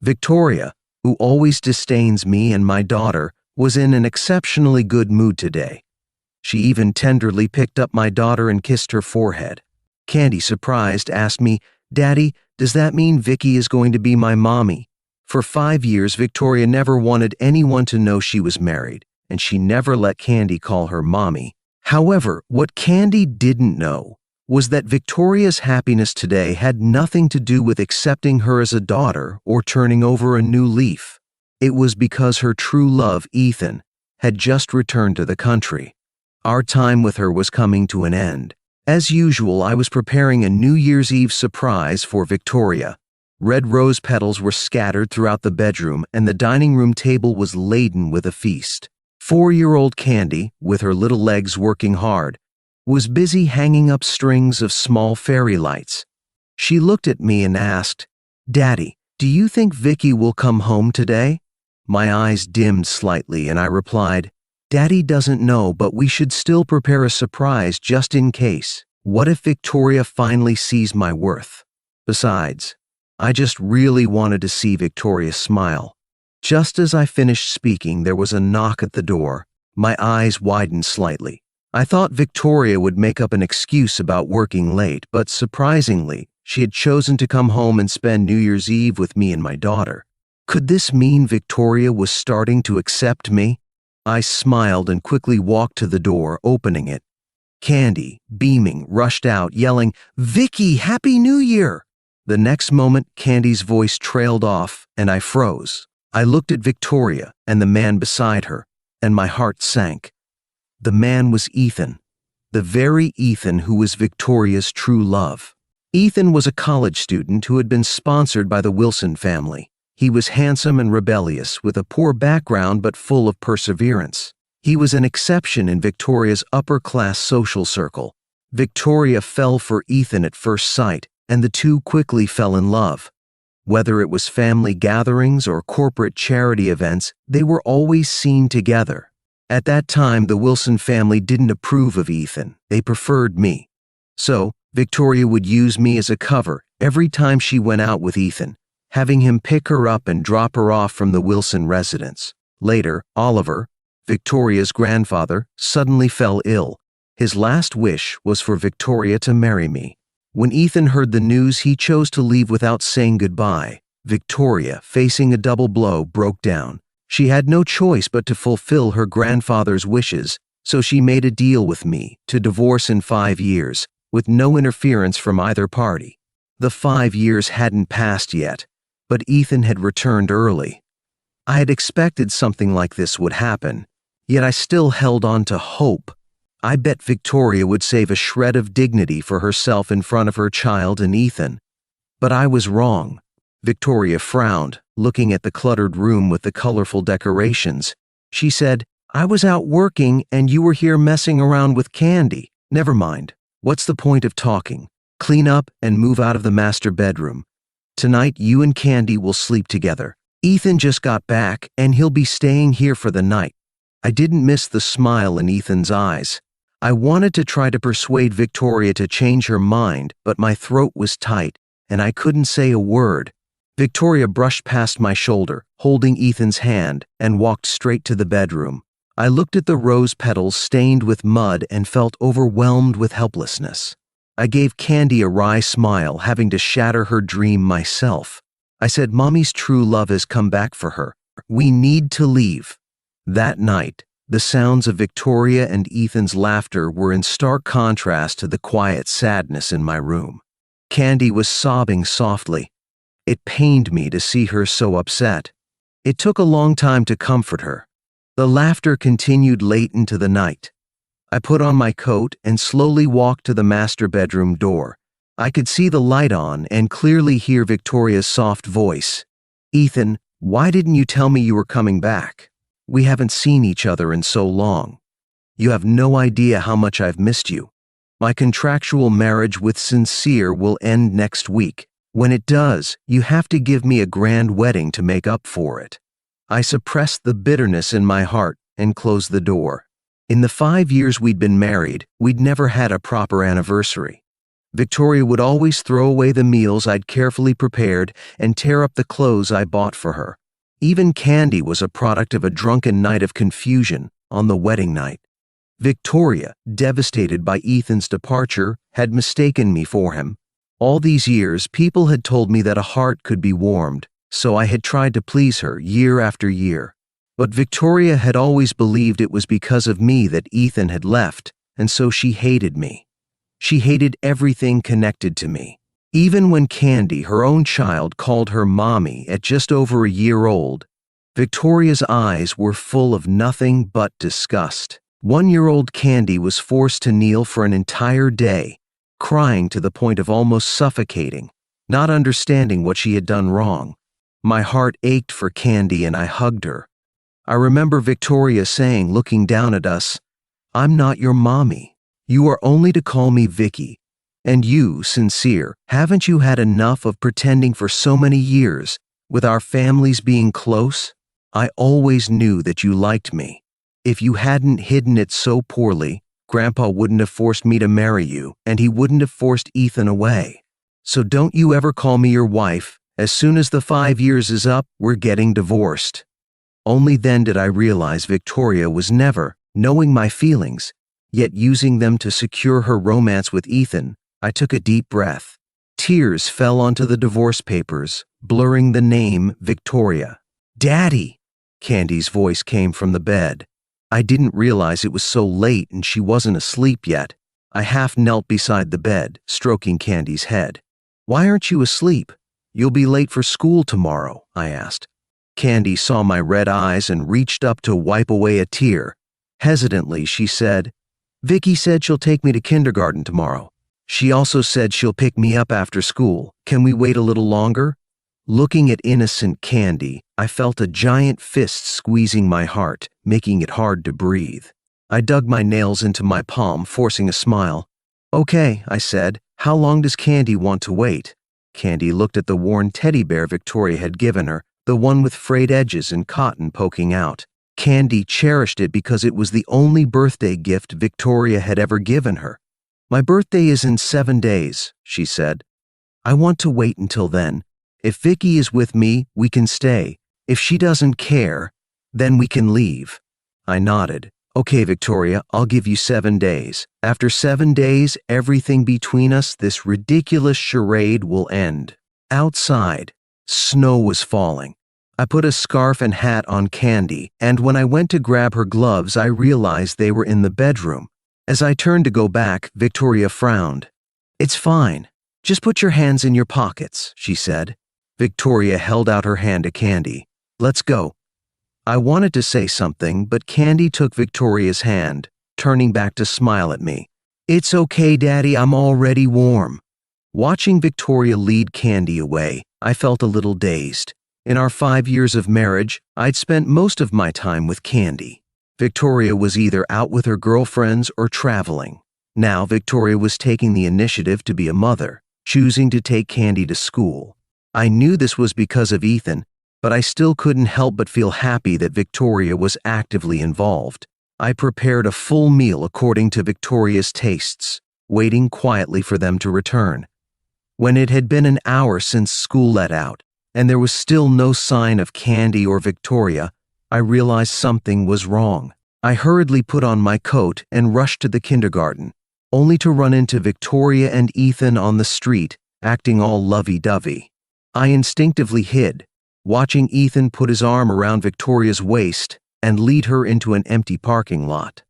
Victoria, who always disdains me and my daughter, was in an exceptionally good mood today. She even tenderly picked up my daughter and kissed her forehead. Candy, surprised, asked me, "Daddy, does that mean Vicky is going to be my mommy?" For 5 years, Victoria never wanted anyone to know she was married, and she never let Candy call her mommy. However, what Candy didn't know was that Victoria's happiness today had nothing to do with accepting her as a daughter or turning over a new leaf. It was because her true love, Ethan, had just returned to the country. Our time with her was coming to an end. As usual, I was preparing a New Year's Eve surprise for Victoria. Red rose petals were scattered throughout the bedroom, and the dining room table was laden with a feast. 4-year-old Candy, with her little legs working hard, was busy hanging up strings of small fairy lights. She looked at me and asked, "Daddy, do you think Vicky will come home today?" My eyes dimmed slightly and I replied, "Daddy doesn't know, but we should still prepare a surprise just in case. What if Victoria finally sees my worth? Besides, I just really wanted to see Victoria smile." Just as I finished speaking, there was a knock at the door. My eyes widened slightly. I thought Victoria would make up an excuse about working late, but surprisingly, she had chosen to come home and spend New Year's Eve with me and my daughter. Could this mean Victoria was starting to accept me? I smiled and quickly walked to the door, opening it. Candy, beaming, rushed out, yelling, "Vicky, Happy New Year!" The next moment, Candy's voice trailed off, and I froze. I looked at Victoria and the man beside her, and my heart sank. The man was Ethan, the very Ethan who was Victoria's true love. Ethan was a college student who had been sponsored by the Wilson family. He was handsome and rebellious, with a poor background but full of perseverance. He was an exception in Victoria's upper-class social circle. Victoria fell for Ethan at first sight, and the two quickly fell in love. Whether it was family gatherings or corporate charity events, they were always seen together. At that time, the Wilson family didn't approve of Ethan. They preferred me. So, Victoria would use me as a cover every time she went out with Ethan, having him pick her up and drop her off from the Wilson residence. Later, Oliver, Victoria's grandfather, suddenly fell ill. His last wish was for Victoria to marry me. When Ethan heard the news, he chose to leave without saying goodbye. Victoria, facing a double blow, broke down. She had no choice but to fulfill her grandfather's wishes, so she made a deal with me to divorce in 5 years, with no interference from either party. The 5 years hadn't passed yet, but Ethan had returned early. I had expected something like this would happen, yet I still held on to hope. I bet Victoria would save a shred of dignity for herself in front of her child and Ethan. But I was wrong. Victoria frowned, looking at the cluttered room with the colorful decorations. She said, "I was out working and you were here messing around with Candy. Never mind. What's the point of talking? Clean up and move out of the master bedroom. Tonight you and Candy will sleep together. Ethan just got back and he'll be staying here for the night." I didn't miss the smile in Ethan's eyes. I wanted to try to persuade Victoria to change her mind, but my throat was tight and I couldn't say a word. Victoria brushed past my shoulder, holding Ethan's hand, and walked straight to the bedroom. I looked at the rose petals stained with mud and felt overwhelmed with helplessness. I gave Candy a wry smile, having to shatter her dream myself. I said, "Mommy's true love has come back for her. We need to leave." That night, the sounds of Victoria and Ethan's laughter were in stark contrast to the quiet sadness in my room. Candy was sobbing softly. It pained me to see her so upset. It took a long time to comfort her. The laughter continued late into the night. I put on my coat and slowly walked to the master bedroom door. I could see the light on and clearly hear Victoria's soft voice. "Ethan, why didn't you tell me you were coming back? We haven't seen each other in so long. You have no idea how much I've missed you. My contractual marriage with Sincere will end next week. When it does, you have to give me a grand wedding to make up for it." I suppressed the bitterness in my heart and closed the door. In the 5 years we'd been married, we'd never had a proper anniversary. Victoria would always throw away the meals I'd carefully prepared and tear up the clothes I bought for her. Even Candy was a product of a drunken night of confusion on the wedding night. Victoria, devastated by Ethan's departure, had mistaken me for him. All these years, people had told me that a heart could be warmed, so I had tried to please her year after year. But Victoria had always believed it was because of me that Ethan had left, and so she hated me. She hated everything connected to me. Even when Candy, her own child, called her mommy at just over a year old, Victoria's eyes were full of nothing but disgust. 1-year-old Candy was forced to kneel for an entire day, crying to the point of almost suffocating, not understanding what she had done wrong. My heart ached for Candy and I hugged her. I remember Victoria saying, looking down at us, "I'm not your mommy. You are only to call me Vicky. And you, Sincere, haven't you had enough of pretending for so many years, with our families being close? I always knew that you liked me. If you hadn't hidden it so poorly, Grandpa wouldn't have forced me to marry you, and he wouldn't have forced Ethan away. So don't you ever call me your wife. As soon as the 5 years is up, we're getting divorced." Only then did I realize Victoria was never, knowing my feelings, yet using them to secure her romance with Ethan. I took a deep breath. Tears fell onto the divorce papers, blurring the name Victoria. "Daddy!" Candy's voice came from the bed. I didn't realize it was so late and she wasn't asleep yet. I half knelt beside the bed, stroking Candy's head. "Why aren't you asleep? You'll be late for school tomorrow," I asked. Candy saw my red eyes and reached up to wipe away a tear. Hesitantly, she said, "Vicky said she'll take me to kindergarten tomorrow. She also said she'll pick me up after school. Can we wait a little longer?" Looking at innocent Candy, I felt a giant fist squeezing my heart, making it hard to breathe. I dug my nails into my palm, forcing a smile. "Okay," I said. "How long does Candy want to wait?" Candy looked at the worn teddy bear Victoria had given her, the one with frayed edges and cotton poking out. Candy cherished it because it was the only birthday gift Victoria had ever given her. "My birthday is in 7 days," she said. "I want to wait until then. If Vicky is with me, we can stay. If she doesn't care, then we can leave." I nodded. "Okay, Victoria, I'll give you 7 days. After 7 days, everything between us, this ridiculous charade, will end." Outside, snow was falling. I put a scarf and hat on Candy, and when I went to grab her gloves, I realized they were in the bedroom. As I turned to go back, Victoria frowned. "It's fine. Just put your hands in your pockets," she said. Victoria held out her hand to Candy. "Let's go." I wanted to say something, but Candy took Victoria's hand, turning back to smile at me. "It's okay, Daddy, I'm already warm." Watching Victoria lead Candy away, I felt a little dazed. In our 5 years of marriage, I'd spent most of my time with Candy. Victoria was either out with her girlfriends or traveling. Now Victoria was taking the initiative to be a mother, choosing to take Candy to school. I knew this was because of Ethan, but I still couldn't help but feel happy that Victoria was actively involved. I prepared a full meal according to Victoria's tastes, waiting quietly for them to return. When it had been an hour since school let out, and there was still no sign of Candy or Victoria, I realized something was wrong. I hurriedly put on my coat and rushed to the kindergarten, only to run into Victoria and Ethan on the street, acting all lovey-dovey. I instinctively hid, watching Ethan put his arm around Victoria's waist and lead her into an empty parking lot.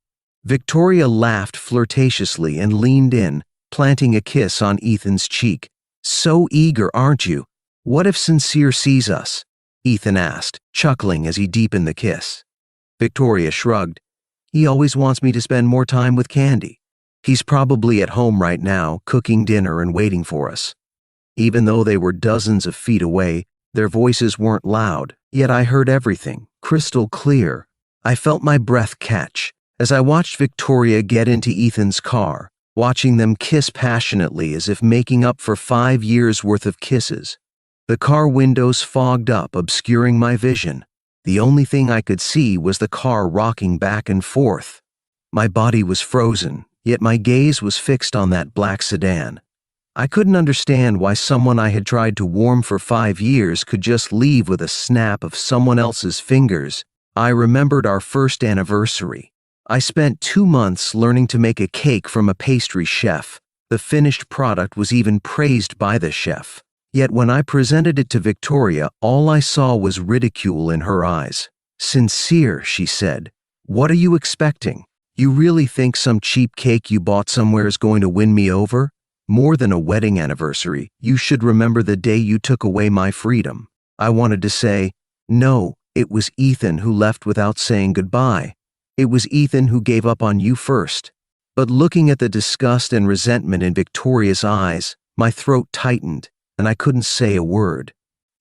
Victoria laughed flirtatiously and leaned in, planting a kiss on Ethan's cheek. "So eager, aren't you? What if Sincere sees us?" Ethan asked, chuckling as he deepened the kiss. Victoria shrugged. "He always wants me to spend more time with Candy. He's probably at home right now, cooking dinner and waiting for us." Even though they were dozens of feet away, their voices weren't loud, yet I heard everything, crystal clear. I felt my breath catch as I watched Victoria get into Ethan's car, watching them kiss passionately as if making up for 5 years' worth of kisses. The car windows fogged up, obscuring my vision. The only thing I could see was the car rocking back and forth. My body was frozen, yet my gaze was fixed on that black sedan. I couldn't understand why someone I had tried to warm for 5 years could just leave with a snap of someone else's fingers. I remembered our first anniversary. I spent 2 months learning to make a cake from a pastry chef. The finished product was even praised by the chef. Yet when I presented it to Victoria, all I saw was ridicule in her eyes. "Sincere," she said. "What are you expecting? You really think some cheap cake you bought somewhere is going to win me over? More than a wedding anniversary, you should remember the day you took away my freedom." I wanted to say, "No, it was Ethan who left without saying goodbye. It was Ethan who gave up on you first." But looking at the disgust and resentment in Victoria's eyes, my throat tightened, and I couldn't say a word.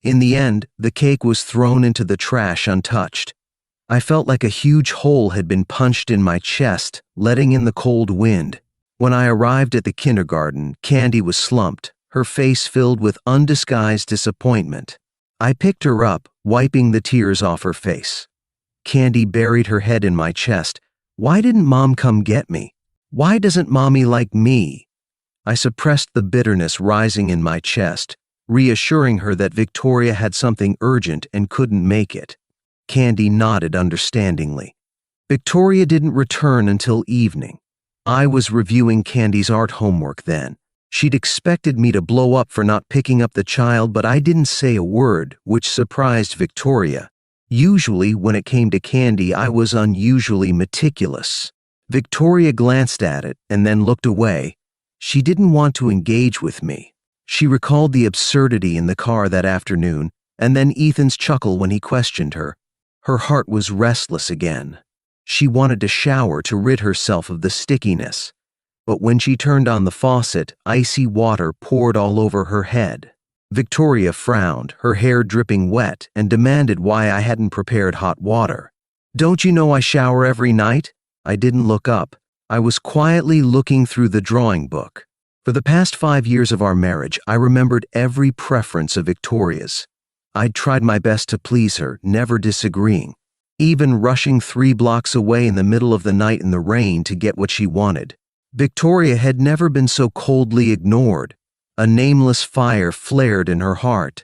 In the end, the cake was thrown into the trash untouched. I felt like a huge hole had been punched in my chest, letting in the cold wind. When I arrived at the kindergarten, Candy was slumped, her face filled with undisguised disappointment. I picked her up, wiping the tears off her face. Candy buried her head in my chest. "Why didn't Mom come get me? Why doesn't Mommy like me?" I suppressed the bitterness rising in my chest, reassuring her that Victoria had something urgent and couldn't make it. Candy nodded understandingly. Victoria didn't return until evening. I was reviewing Candy's art homework then. She'd expected me to blow up for not picking up the child, but I didn't say a word, which surprised Victoria. Usually, when it came to Candy, I was unusually meticulous. Victoria glanced at it and then looked away. She didn't want to engage with me. She recalled the absurdity in the car that afternoon, and then Ethan's chuckle when he questioned her. Her heart was restless again. She wanted to shower to rid herself of the stickiness. But when she turned on the faucet, icy water poured all over her head. Victoria frowned, her hair dripping wet, and demanded why I hadn't prepared hot water. "Don't you know I shower every night?" I didn't look up. I was quietly looking through the drawing book. For the past 5 years of our marriage, I remembered every preference of Victoria's. I'd tried my best to please her, never disagreeing, even rushing 3 blocks away in the middle of the night in the rain to get what she wanted. Victoria had never been so coldly ignored. A nameless fire flared in her heart.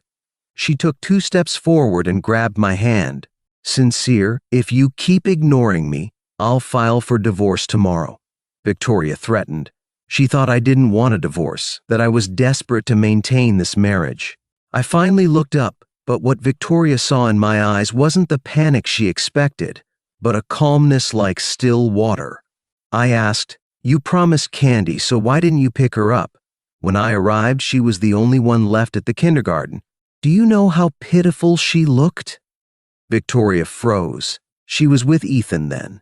She took 2 steps forward and grabbed my hand. "Sincere, if you keep ignoring me, I'll file for divorce tomorrow," Victoria threatened. She thought I didn't want a divorce, that I was desperate to maintain this marriage. I finally looked up, but what Victoria saw in my eyes wasn't the panic she expected, but a calmness like still water. I asked, "You promised Candy, so why didn't you pick her up? When I arrived, she was the only one left at the kindergarten. Do you know how pitiful she looked?" Victoria froze. She was with Ethan then.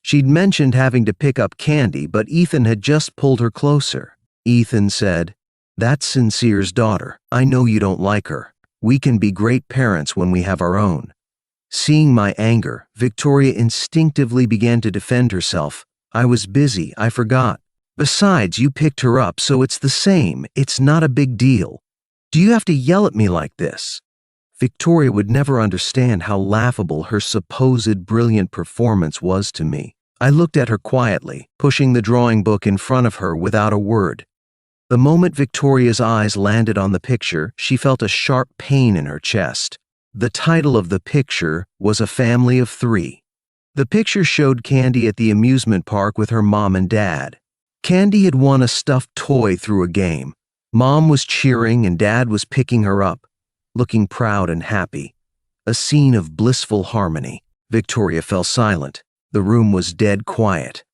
She'd mentioned having to pick up Candy, but Ethan had just pulled her closer. Ethan said, "That's Sincere's daughter. I know you don't like her. We can be great parents when we have our own." Seeing my anger, Victoria instinctively began to defend herself. "I was busy, I forgot. Besides, you picked her up, so it's the same. It's not a big deal. Do you have to yell at me like this?" Victoria would never understand how laughable her supposed brilliant performance was to me. I looked at her quietly, pushing the drawing book in front of her without a word. The moment Victoria's eyes landed on the picture, she felt a sharp pain in her chest. The title of the picture was A Family of 3. The picture showed Candy at the amusement park with her mom and dad. Candy had won a stuffed toy through a game. Mom was cheering and Dad was picking her up, looking proud and happy. A scene of blissful harmony. Victoria fell silent. The room was dead quiet.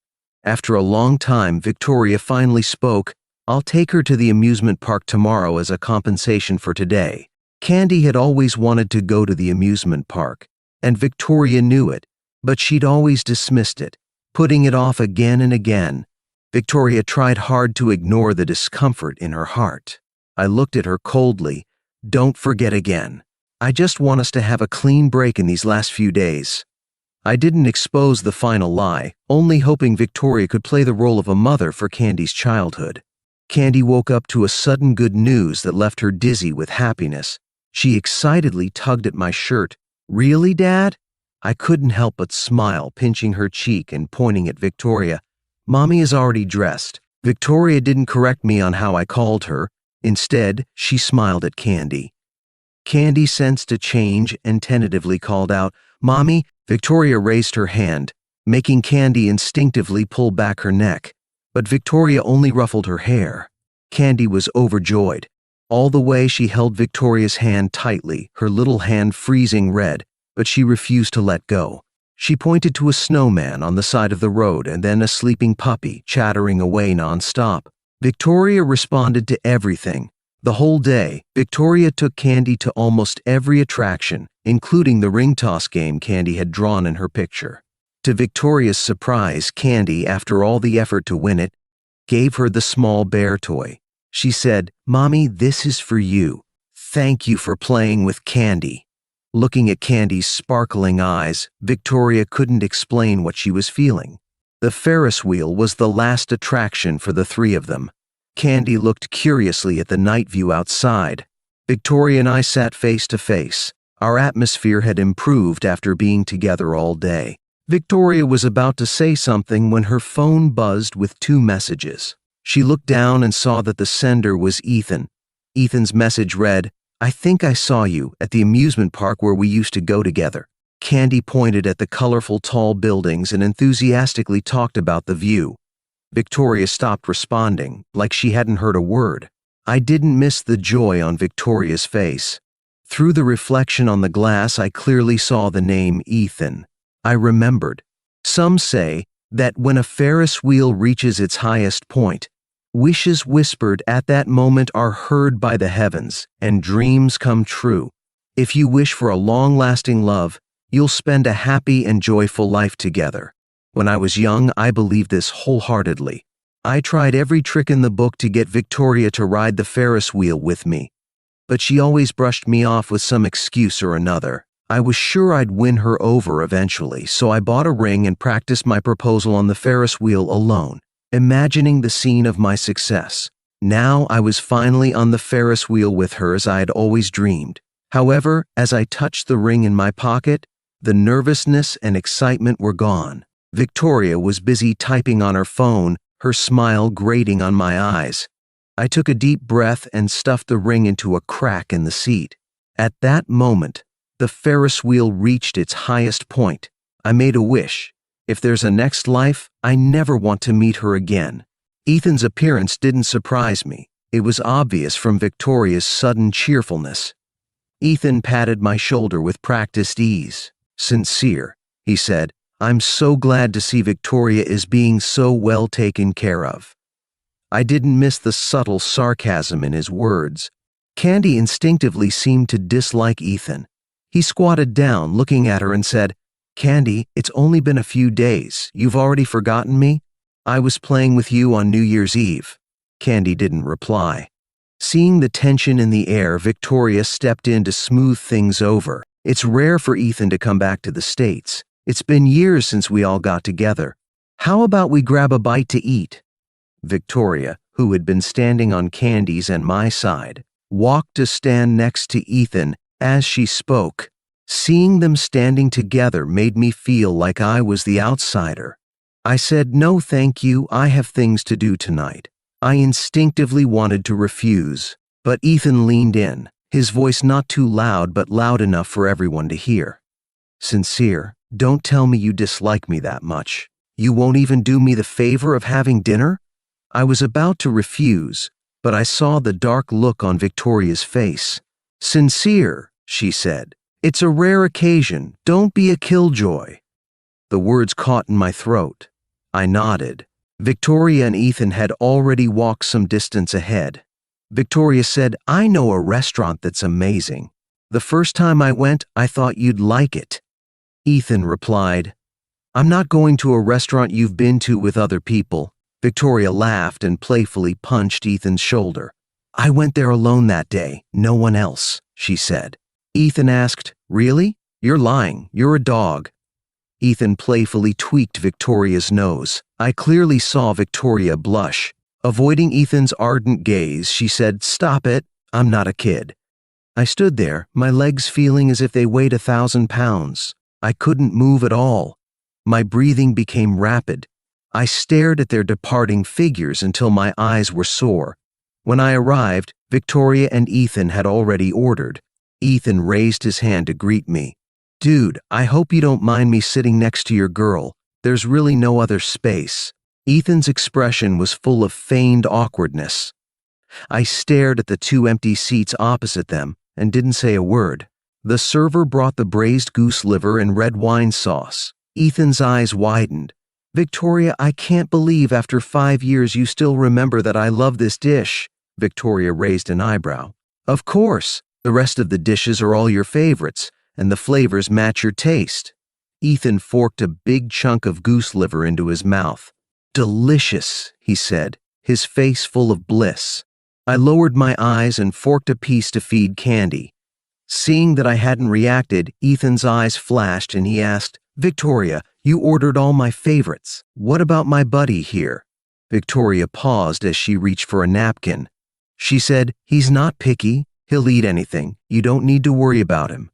After a long time, Victoria finally spoke. "I'll take her to the amusement park tomorrow as a compensation for today." Candy had always wanted to go to the amusement park, and Victoria knew it, but she'd always dismissed it, putting it off again and again. Victoria tried hard to ignore the discomfort in her heart. I looked at her coldly. "Don't forget again. I just want us to have a clean break in these last few days." I didn't expose the final lie, only hoping Victoria could play the role of a mother for Candy's childhood. Candy woke up to a sudden good news that left her dizzy with happiness. She excitedly tugged at my shirt. "Really, Dad?" I couldn't help but smile, pinching her cheek and pointing at Victoria. "Mommy is already dressed. Victoria didn't correct me on how I called her. Instead, she smiled at Candy. Candy sensed a change and tentatively called out, "Mommy." Victoria raised her hand, making Candy instinctively pull back her neck. But Victoria only ruffled her hair. Candy was overjoyed. All the way she held Victoria's hand tightly, her little hand freezing red, but she refused to let go. She pointed to a snowman on the side of the road and then a sleeping puppy chattering away nonstop. Victoria responded to everything. The whole day, Victoria took Candy to almost every attraction, including the ring toss game Candy had drawn in her picture. To Victoria's surprise, Candy, after all the effort to win it, gave her the small bear toy. She said, "Mommy, this is for you. Thank you for playing with Candy." Looking at Candy's sparkling eyes, Victoria couldn't explain what she was feeling. The Ferris wheel was the last attraction for the three of them. Candy looked curiously at the night view outside. Victoria and I sat face to face. Our atmosphere had improved after being together all day. Victoria was about to say something when her phone buzzed with 2 messages. She looked down and saw that the sender was Ethan. Ethan's message read, "I think I saw you at the amusement park where we used to go together." Candy pointed at the colorful tall buildings and enthusiastically talked about the view. Victoria stopped responding, like she hadn't heard a word. I didn't miss the joy on Victoria's face. Through the reflection on the glass, I clearly saw the name Ethan. I remembered. Some say that when a Ferris wheel reaches its highest point, wishes whispered at that moment are heard by the heavens, and dreams come true. If you wish for a long-lasting love, you'll spend a happy and joyful life together. When I was young, I believed this wholeheartedly. I tried every trick in the book to get Victoria to ride the Ferris wheel with me, but she always brushed me off with some excuse or another. I was sure I'd win her over eventually, so I bought a ring and practiced my proposal on the Ferris wheel alone, imagining the scene of my success. Now I was finally on the Ferris wheel with her as I had always dreamed. However, as I touched the ring in my pocket, the nervousness and excitement were gone. Victoria was busy typing on her phone, her smile grating on my eyes. I took a deep breath and stuffed the ring into a crack in the seat. At that moment, the Ferris wheel reached its highest point. I made a wish. If there's a next life, I never want to meet her again. Ethan's appearance didn't surprise me. It was obvious from Victoria's sudden cheerfulness. Ethan patted my shoulder with practiced ease. "Sincere," he said. "I'm so glad to see Victoria is being so well taken care of." I didn't miss the subtle sarcasm in his words. Candy instinctively seemed to dislike Ethan. He squatted down, looking at her, and said, "Candy, it's only been a few days. You've already forgotten me? I was playing with you on New Year's Eve." Candy didn't reply. Seeing the tension in the air, Victoria stepped in to smooth things over. "It's rare for Ethan to come back to the States. It's been years since we all got together. How about we grab a bite to eat?" Victoria, who had been standing on Candy's and my side, walked to stand next to Ethan as she spoke. Seeing them standing together made me feel like I was the outsider. I said, "No thank you, I have things to do tonight." I instinctively wanted to refuse, but Ethan leaned in, his voice not too loud but loud enough for everyone to hear. "Sincere, don't tell me you dislike me that much. You won't even do me the favor of having dinner?" I was about to refuse, but I saw the dark look on Victoria's face. "Sincere," she said. "It's a rare occasion. Don't be a killjoy." The words caught in my throat. I nodded. Victoria and Ethan had already walked some distance ahead. Victoria said, "I know a restaurant that's amazing. The first time I went, I thought you'd like it." Ethan replied, "I'm not going to a restaurant you've been to with other people." Victoria laughed and playfully punched Ethan's shoulder. "I went there alone that day, no one else," she said. Ethan asked, "Really? You're lying. You're a dog." Ethan playfully tweaked Victoria's nose. I clearly saw Victoria blush. Avoiding Ethan's ardent gaze, she said, "Stop it. I'm not a kid." I stood there, my legs feeling as if they weighed 1,000 pounds. I couldn't move at all. My breathing became rapid. I stared at their departing figures until my eyes were sore. When I arrived, Victoria and Ethan had already ordered. Ethan raised his hand to greet me. "Dude, I hope you don't mind me sitting next to your girl. There's really no other space." Ethan's expression was full of feigned awkwardness. I stared at the two empty seats opposite them and didn't say a word. The server brought the braised goose liver and red wine sauce. Ethan's eyes widened. "Victoria, I can't believe after 5 years you still remember that I love this dish." Victoria raised an eyebrow. "Of course, the rest of the dishes are all your favorites, and the flavors match your taste." Ethan forked a big chunk of goose liver into his mouth. "Delicious," he said, his face full of bliss. I lowered my eyes and forked a piece to feed Candy. Seeing that I hadn't reacted, Ethan's eyes flashed and he asked, "Victoria, you ordered all my favorites. What about my buddy here?" Victoria paused as she reached for a napkin. She said, "He's not picky. He'll eat anything. You don't need to worry about him."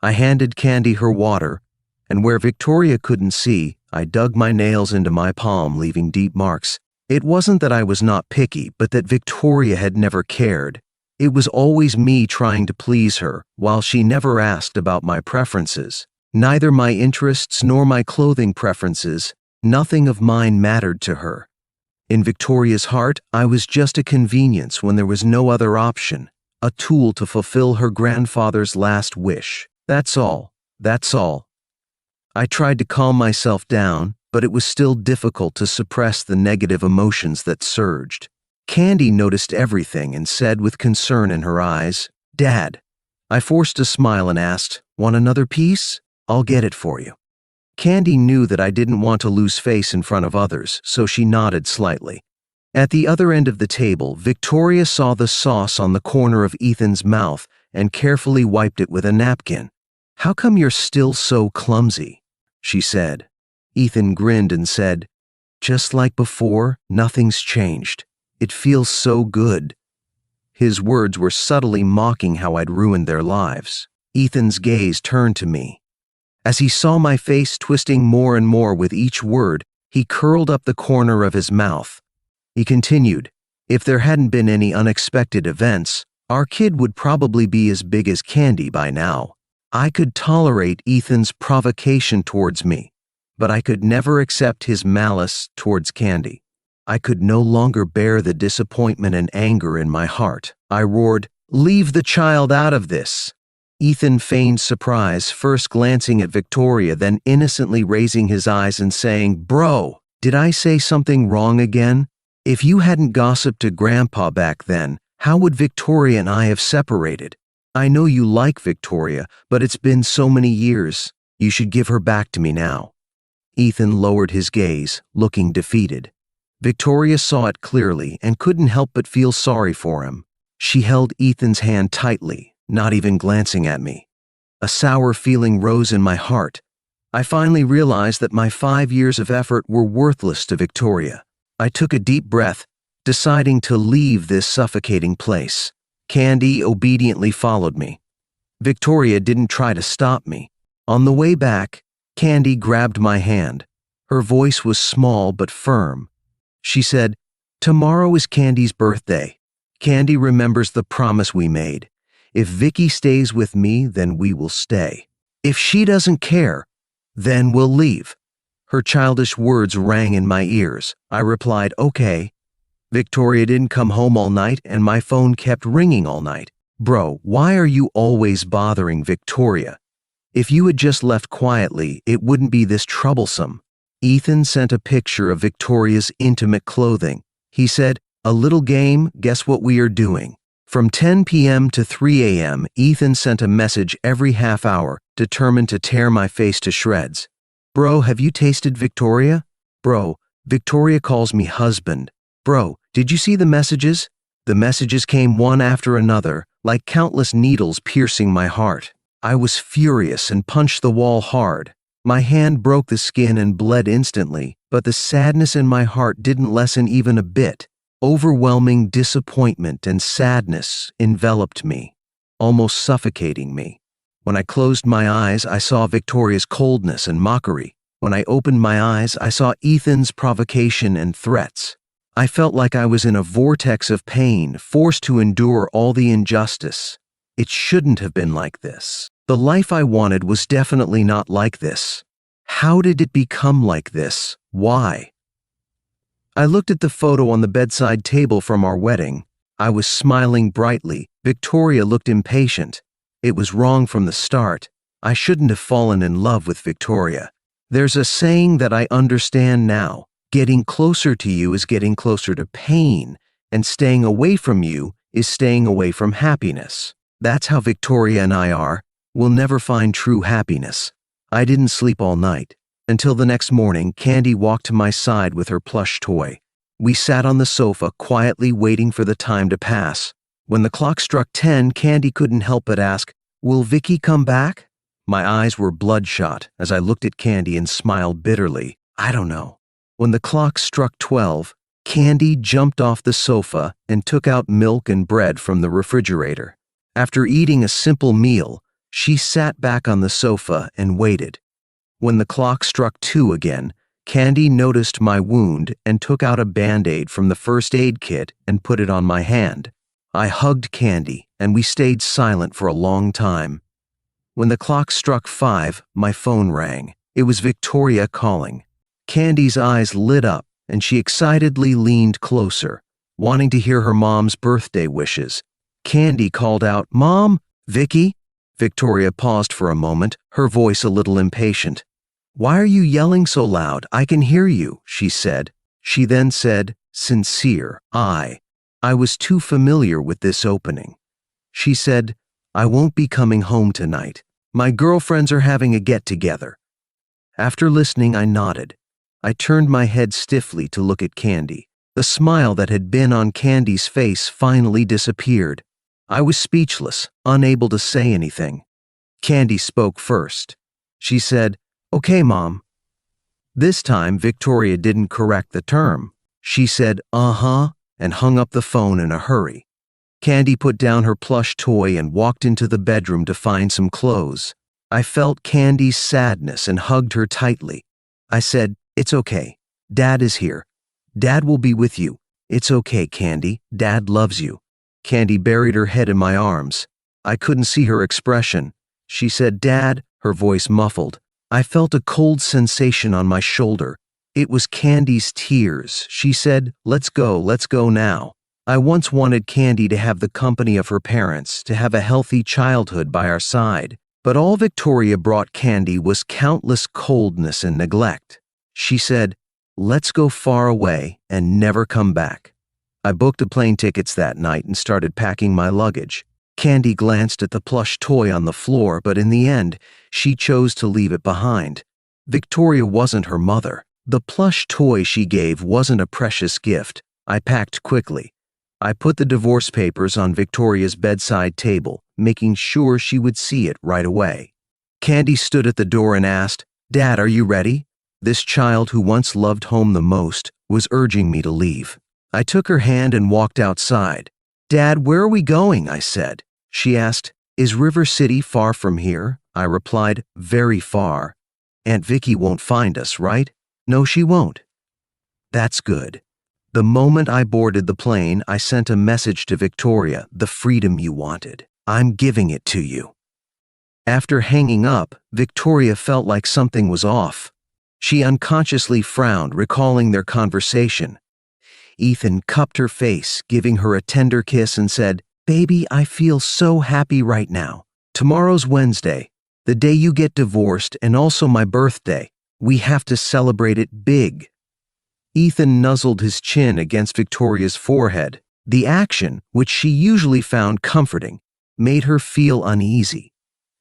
I handed Candy her water, and where Victoria couldn't see, I dug my nails into my palm, leaving deep marks. It wasn't that I was not picky, but that Victoria had never cared. It was always me trying to please her, while she never asked about my preferences. Neither my interests nor my clothing preferences, nothing of mine mattered to her. In Victoria's heart, I was just a convenience when there was no other option, a tool to fulfill her grandfather's last wish. That's all. That's all. I tried to calm myself down, but it was still difficult to suppress the negative emotions that surged. Candy noticed everything and said with concern in her eyes, "Dad." I forced a smile and asked, "Want another piece? I'll get it for you." Candy knew that I didn't want to lose face in front of others, so she nodded slightly. At the other end of the table, Victoria saw the sauce on the corner of Ethan's mouth and carefully wiped it with a napkin. "How come you're still so clumsy?" she said. Ethan grinned and said, "Just like before, nothing's changed. It feels so good." His words were subtly mocking how I'd ruined their lives. Ethan's gaze turned to me. As he saw my face twisting more and more with each word, he curled up the corner of his mouth. He continued, "If there hadn't been any unexpected events, our kid would probably be as big as Candy by now. I could tolerate Ethan's provocation towards me, but I could never accept his malice towards Candy. I could no longer bear the disappointment and anger in my heart. I roared, "Leave the child out of this." Ethan feigned surprise, first glancing at Victoria, then innocently raising his eyes and saying, "Bro, did I say something wrong again? If you hadn't gossiped to Grandpa back then, how would Victoria and I have separated? I know you like Victoria, but it's been so many years. You should give her back to me now." Ethan lowered his gaze, looking defeated. Victoria saw it clearly and couldn't help but feel sorry for him. She held Ethan's hand tightly, not even glancing at me. A sour feeling rose in my heart. I finally realized that my 5 years of effort were worthless to Victoria. I took a deep breath, deciding to leave this suffocating place. Candy obediently followed me. Victoria didn't try to stop me. On the way back, Candy grabbed my hand. Her voice was small but firm. She said, "Tomorrow is Candy's birthday. Candy remembers the promise we made. If Vicky stays with me, then we will stay. If she doesn't care, then we'll leave." Her childish words rang in my ears. I replied, "Okay." Victoria didn't come home all night, and my phone kept ringing all night. "Bro, why are you always bothering Victoria? If you had just left quietly, it wouldn't be this troublesome." Ethan sent a picture of Victoria's intimate clothing. He said, "A little game, guess what we are doing?" From 10 p.m. to 3 a.m., Ethan sent a message every half hour, determined to tear my face to shreds. "Bro, have you tasted Victoria? Bro, Victoria calls me husband. Bro, did you see the messages?" The messages came one after another, like countless needles piercing my heart. I was furious and punched the wall hard. My hand broke the skin and bled instantly, but the sadness in my heart didn't lessen even a bit. Overwhelming disappointment and sadness enveloped me, almost suffocating me. When I closed my eyes, I saw Victoria's coldness and mockery. When I opened my eyes, I saw Ethan's provocation and threats. I felt like I was in a vortex of pain, forced to endure all the injustice. It shouldn't have been like this. The life I wanted was definitely not like this. How did it become like this? Why? I looked at the photo on the bedside table from our wedding. I was smiling brightly. Victoria looked impatient. It was wrong from the start. I shouldn't have fallen in love with Victoria. There's a saying that I understand now. Getting closer to you is getting closer to pain, and staying away from you is staying away from happiness. That's how Victoria and I are. We'll never find true happiness. I didn't sleep all night. Until the next morning, Candy walked to my side with her plush toy. We sat on the sofa, quietly waiting for the time to pass. When the clock struck 10, Candy couldn't help but ask, "Will Vicky come back?" My eyes were bloodshot as I looked at Candy and smiled bitterly. I don't know. When the clock struck 12, Candy jumped off the sofa and took out milk and bread from the refrigerator. After eating a simple meal, she sat back on the sofa and waited. When the clock struck 2 again, Candy noticed my wound and took out a Band-Aid from the first aid kit and put it on my hand. I hugged Candy and we stayed silent for a long time. When the clock struck 5, my phone rang. It was Victoria calling. Candy's eyes lit up and she excitedly leaned closer, wanting to hear her mom's birthday wishes. Candy called out, "Mom, Vicky?" Victoria paused for a moment, her voice a little impatient. "Why are you yelling so loud? I can hear you," she said. She then said, "Sincere, I was too familiar with this opening." She said, "I won't be coming home tonight. My girlfriends are having a get-together." After listening, I nodded. I turned my head stiffly to look at Candy. The smile that had been on Candy's face finally disappeared. I was speechless, unable to say anything. Candy spoke first. She said, "Okay, Mom." This time, Victoria didn't correct the term. She said, "Uh-huh," and hung up the phone in a hurry. Candy put down her plush toy and walked into the bedroom to find some clothes. I felt Candy's sadness and hugged her tightly. I said, "It's okay. Dad is here. Dad will be with you. It's okay, Candy. Dad loves you." Candy buried her head in my arms. I couldn't see her expression. She said, "Dad," her voice muffled. I felt a cold sensation on my shoulder. It was Candy's tears. She said, let's go now." I once wanted Candy to have the company of her parents, to have a healthy childhood by our side. But all Victoria brought Candy was countless coldness and neglect. She said, "Let's go far away and never come back." I booked the plane tickets that night and started packing my luggage. Candy glanced at the plush toy on the floor, but in the end, she chose to leave it behind. Victoria wasn't her mother. The plush toy she gave wasn't a precious gift. I packed quickly. I put the divorce papers on Victoria's bedside table, making sure she would see it right away. Candy stood at the door and asked, "Dad, are you ready?" This child who once loved home the most was urging me to leave. I took her hand and walked outside. "Dad, where are we going?" I said. She asked, "Is River City far from here?" I replied, "Very far." "Aunt Vicky won't find us, right?" "No, she won't." "That's good." The moment I boarded the plane, I sent a message to Victoria, "The freedom you wanted. I'm giving it to you." After hanging up, Victoria felt like something was off. She unconsciously frowned, recalling their conversation. Ethan cupped her face, giving her a tender kiss and said, "Baby, I feel so happy right now. Tomorrow's Wednesday, the day you get divorced and also my birthday. We have to celebrate it big." Ethan nuzzled his chin against Victoria's forehead. The action, which she usually found comforting, made her feel uneasy.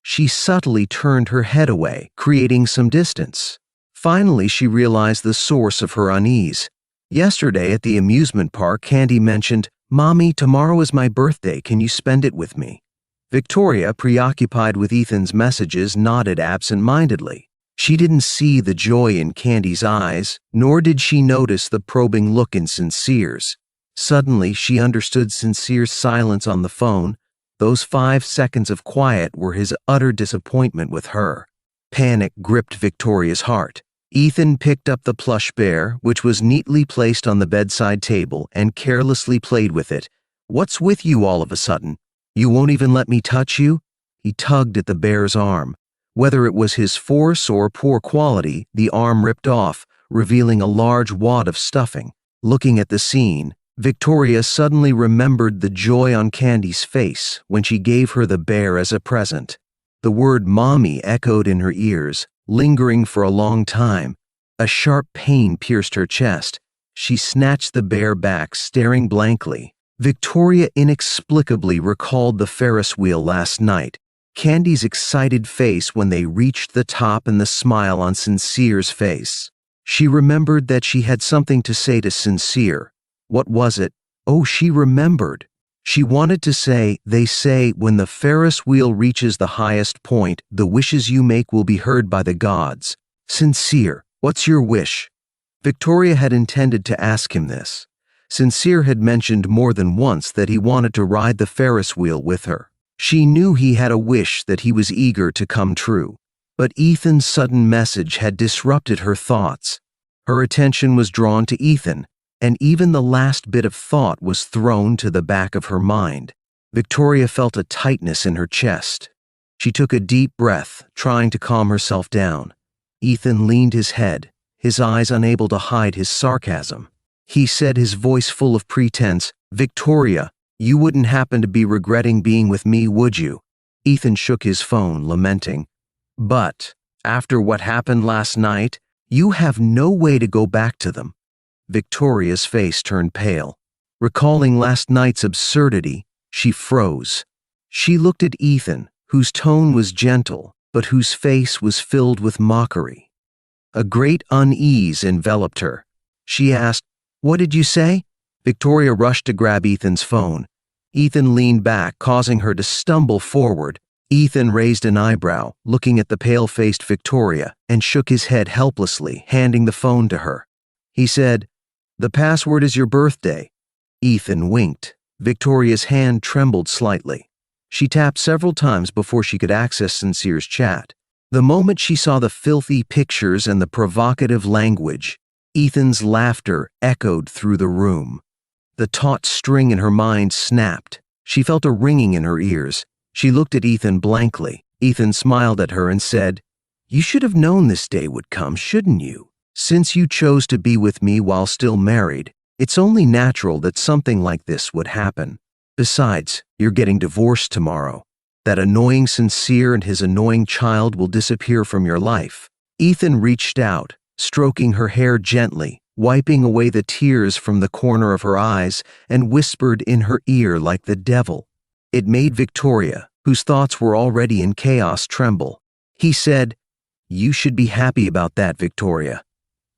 She subtly turned her head away, creating some distance. Finally, she realized the source of her unease. Yesterday at the amusement park, Candy mentioned, "Mommy, tomorrow is my birthday. Can you spend it with me?" Victoria, preoccupied with Ethan's messages, nodded absent-mindedly. She didn't see the joy in Candy's eyes, nor did she notice the probing look in Sincere's. Suddenly, she understood Sincere's silence on the phone. Those 5 seconds of quiet were his utter disappointment with her. Panic gripped Victoria's heart. Ethan picked up the plush bear, which was neatly placed on the bedside table, and carelessly played with it. "What's with you all of a sudden? You won't even let me touch you?" He tugged at the bear's arm. Whether it was his force or poor quality, the arm ripped off, revealing a large wad of stuffing. Looking at the scene, Victoria suddenly remembered the joy on Candy's face when she gave her the bear as a present. The word "mommy" echoed in her ears, lingering for a long time. A sharp pain pierced her chest. She snatched the bear back, staring blankly. Victoria inexplicably recalled the Ferris wheel last night, Candy's excited face when they reached the top and the smile on Sincere's face. She remembered that she had something to say to Sincere. What was it? Oh, she remembered. She wanted to say, "They say when the Ferris wheel reaches the highest point, the wishes you make will be heard by the gods." "Sincere, what's your wish?" Victoria had intended to ask him this. Sincere had mentioned more than once that he wanted to ride the Ferris wheel with her. She knew he had a wish that he was eager to come true. But Ethan's sudden message had disrupted her thoughts. Her attention was drawn to Ethan, and even the last bit of thought was thrown to the back of her mind. Victoria felt a tightness in her chest. She took a deep breath, trying to calm herself down. Ethan leaned his head, his eyes unable to hide his sarcasm. He said, his voice full of pretense, "Victoria, you wouldn't happen to be regretting being with me, would you?" Ethan shook his phone, lamenting. "But, after what happened last night, you have no way to go back to them." Victoria's face turned pale. Recalling last night's absurdity, she froze. She looked at Ethan, whose tone was gentle, but whose face was filled with mockery. A great unease enveloped her. She asked, "What did you say?" Victoria rushed to grab Ethan's phone. Ethan leaned back, causing her to stumble forward. Ethan raised an eyebrow, looking at the pale-faced Victoria, and shook his head helplessly, handing the phone to her. He said, "The password is your birthday." Ethan winked. Victoria's hand trembled slightly. She tapped several times before she could access Sincere's chat. The moment she saw the filthy pictures and the provocative language, Ethan's laughter echoed through the room. The taut string in her mind snapped. She felt a ringing in her ears. She looked at Ethan blankly. Ethan smiled at her and said, "You should have known this day would come, shouldn't you? Since you chose to be with me while still married, it's only natural that something like this would happen. Besides, you're getting divorced tomorrow. That annoying Sincere and his annoying child will disappear from your life." Ethan reached out, stroking her hair gently, wiping away the tears from the corner of her eyes, and whispered in her ear like the devil. It made Victoria, whose thoughts were already in chaos, tremble. He said, "You should be happy about that, Victoria."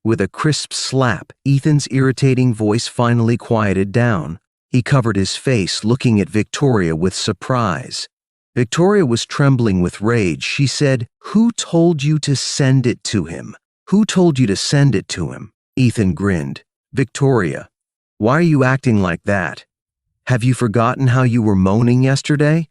With a crisp slap, Ethan's irritating voice finally quieted down. He covered his face, looking at Victoria with surprise. Victoria was trembling with rage. She said, "Who told you to send it to him? Who told you to send it to him?" Ethan grinned. "Victoria, why are you acting like that? Have you forgotten how you were moaning yesterday?"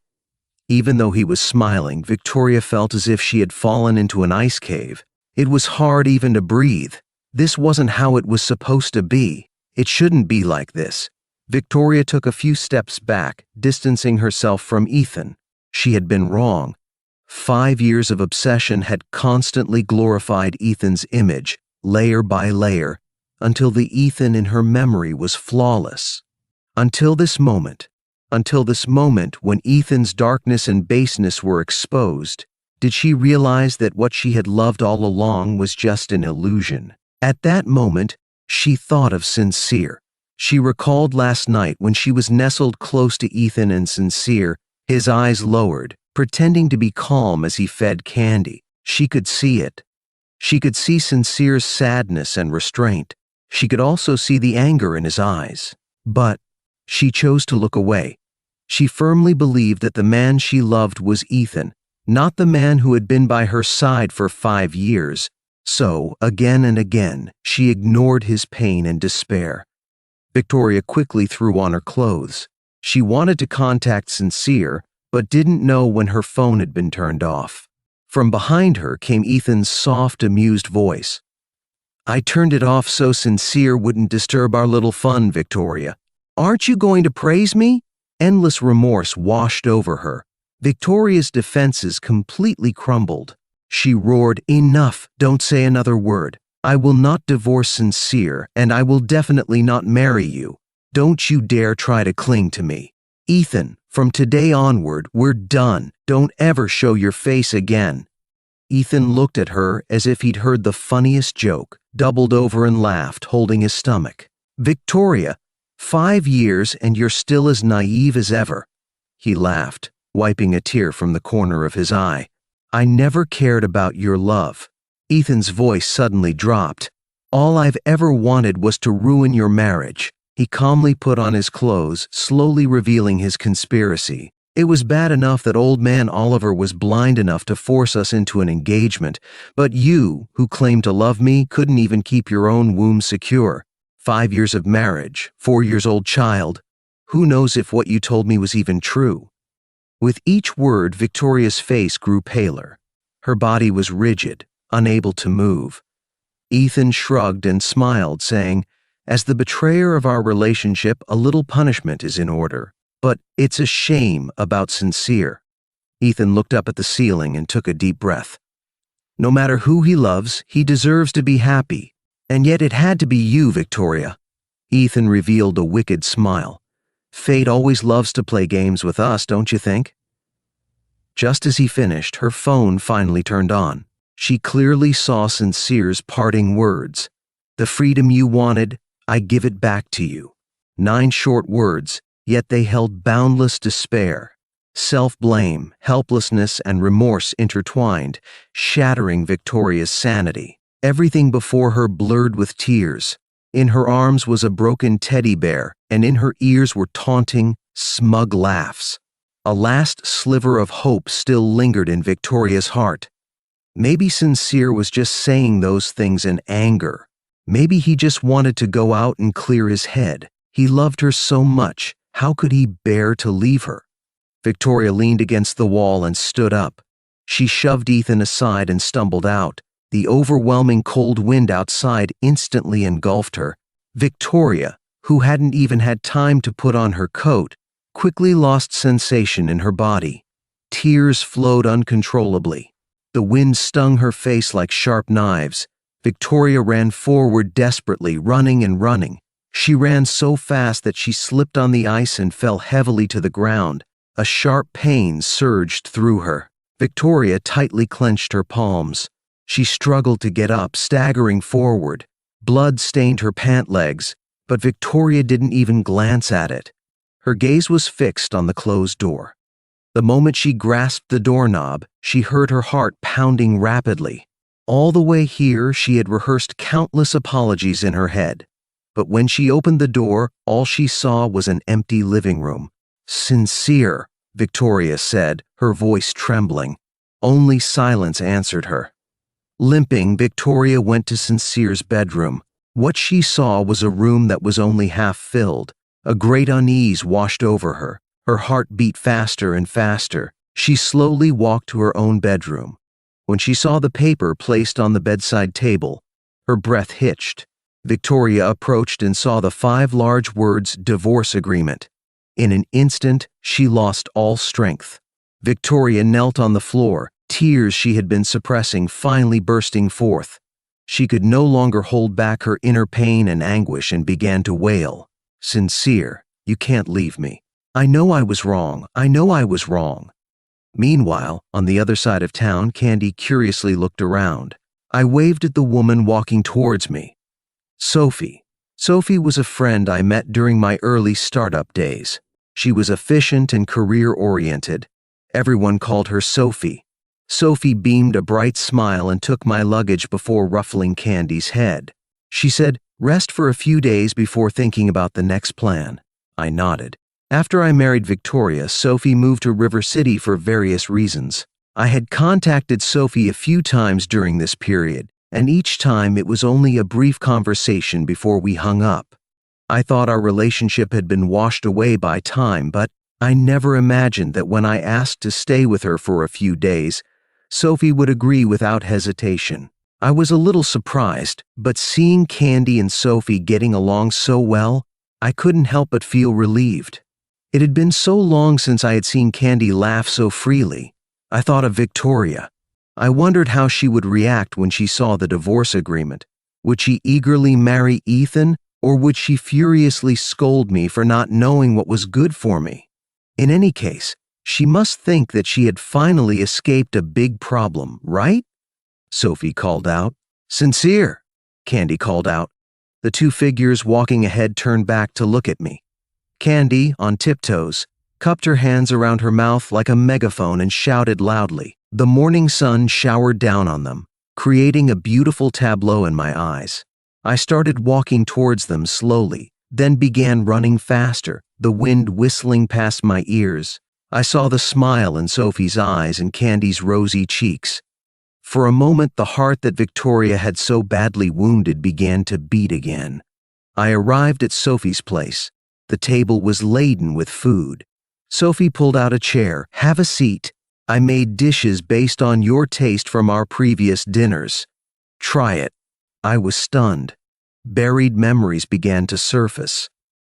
Even though he was smiling, Victoria felt as if she had fallen into an ice cave. It was hard even to breathe. This wasn't how it was supposed to be. It shouldn't be like this. Victoria took a few steps back, distancing herself from Ethan. She had been wrong. 5 years of obsession had constantly glorified Ethan's image, layer by layer, until the Ethan in her memory was flawless. Until this moment when Ethan's darkness and baseness were exposed, did she realize that what she had loved all along was just an illusion. At that moment, she thought of Sincere. She recalled last night when she was nestled close to Ethan and Sincere, his eyes lowered, pretending to be calm as he fed Candy. She could see it. She could see Sincere's sadness and restraint. She could also see the anger in his eyes. But she chose to look away. She firmly believed that the man she loved was Ethan, not the man who had been by her side for 5 years. So, again and again, she ignored his pain and despair. Victoria quickly threw on her clothes. She wanted to contact Sincere, but didn't know when her phone had been turned off. From behind her came Ethan's soft, amused voice. I turned it off so Sincere wouldn't disturb our little fun, Victoria. Aren't you going to praise me? Endless remorse washed over her. Victoria's defenses completely crumbled. She roared, "Enough, don't say another word. I will not divorce Sincere, and I will definitely not marry you. Don't you dare try to cling to me. Ethan, from today onward, we're done. Don't ever show your face again." Ethan looked at her as if he'd heard the funniest joke, doubled over and laughed, holding his stomach. "Victoria, 5 years and you're still as naive as ever." He laughed, wiping a tear from the corner of his eye. "I never cared about your love." Ethan's voice suddenly dropped. "All I've ever wanted was to ruin your marriage." He calmly put on his clothes, slowly revealing his conspiracy. "It was bad enough that old man Oliver was blind enough to force us into an engagement, but you, who claimed to love me, couldn't even keep your own womb secure. 5 years of marriage, 4-year-old child. Who knows if what you told me was even true?" With each word, Victoria's face grew paler. Her body was rigid, unable to move. Ethan shrugged and smiled, saying, "As the betrayer of our relationship, a little punishment is in order. But it's a shame about Sincere." Ethan looked up at the ceiling and took a deep breath. "No matter who he loves, he deserves to be happy. And yet it had to be you, Victoria." Ethan revealed a wicked smile. "Fate always loves to play games with us, don't you think?" Just as he finished, her phone finally turned on. She clearly saw Sincere's parting words. "The freedom you wanted, I give it back to you." 9 short words, yet they held boundless despair. Self-blame, helplessness, and remorse intertwined, shattering Victoria's sanity. Everything before her blurred with tears. In her arms was a broken teddy bear, and in her ears were taunting, smug laughs. A last sliver of hope still lingered in Victoria's heart. Maybe Sincere was just saying those things in anger. Maybe he just wanted to go out and clear his head. He loved her so much. How could he bear to leave her? Victoria leaned against the wall and stood up. She shoved Ethan aside and stumbled out. The overwhelming cold wind outside instantly engulfed her. Victoria, who hadn't even had time to put on her coat, quickly lost sensation in her body. Tears flowed uncontrollably. The wind stung her face like sharp knives. Victoria ran forward desperately, running and running. She ran so fast that she slipped on the ice and fell heavily to the ground. A sharp pain surged through her. Victoria tightly clenched her palms. She struggled to get up, staggering forward. Blood stained her pant legs, but Victoria didn't even glance at it. Her gaze was fixed on the closed door. The moment she grasped the doorknob, she heard her heart pounding rapidly. All the way here, she had rehearsed countless apologies in her head. But when she opened the door, all she saw was an empty living room. "Sincere," Victoria said, her voice trembling. Only silence answered her. Limping, Victoria went to Sincere's bedroom. What she saw was a room that was only half filled. A great unease washed over her. Her heart beat faster and faster. She slowly walked to her own bedroom. When she saw the paper placed on the bedside table, her breath hitched. Victoria approached and saw the 5 large words "divorce agreement." In an instant, she lost all strength. Victoria knelt on the floor, tears she had been suppressing finally bursting forth. She could no longer hold back her inner pain and anguish and began to wail. "Sincere, you can't leave me. I know I was wrong. I know I was wrong." Meanwhile, on the other side of town, Candy curiously looked around. I waved at the woman walking towards me. Sophie. Sophie was a friend I met during my early startup days. She was efficient and career-oriented. Everyone called her Sophie. Sophie beamed a bright smile and took my luggage before ruffling Candy's head. She said, "Rest for a few days before thinking about the next plan." I nodded. After I married Victoria, Sophie moved to River City for various reasons. I had contacted Sophie a few times during this period, and each time it was only a brief conversation before we hung up. I thought our relationship had been washed away by time, but I never imagined that when I asked to stay with her for a few days, Sophie would agree without hesitation. I was a little surprised, but seeing Candy and Sophie getting along so well, I couldn't help but feel relieved. It had been so long since I had seen Candy laugh so freely. I thought of Victoria. I wondered how she would react when she saw the divorce agreement. Would she eagerly marry Ethan, or would she furiously scold me for not knowing what was good for me? In any case, she must think that she had finally escaped a big problem, right? Sophie called out. Sincere, Candy called out. The two figures walking ahead turned back to look at me. Candy, on tiptoes, cupped her hands around her mouth like a megaphone and shouted loudly. The morning sun showered down on them, creating a beautiful tableau in my eyes. I started walking towards them slowly, then began running faster, the wind whistling past my ears. I saw the smile in Sophie's eyes and Candy's rosy cheeks. For a moment, the heart that Victoria had so badly wounded began to beat again. I arrived at Sophie's place. The table was laden with food. Sophie pulled out a chair. Have a seat. I made dishes based on your taste from our previous dinners. Try it. I was stunned. Buried memories began to surface.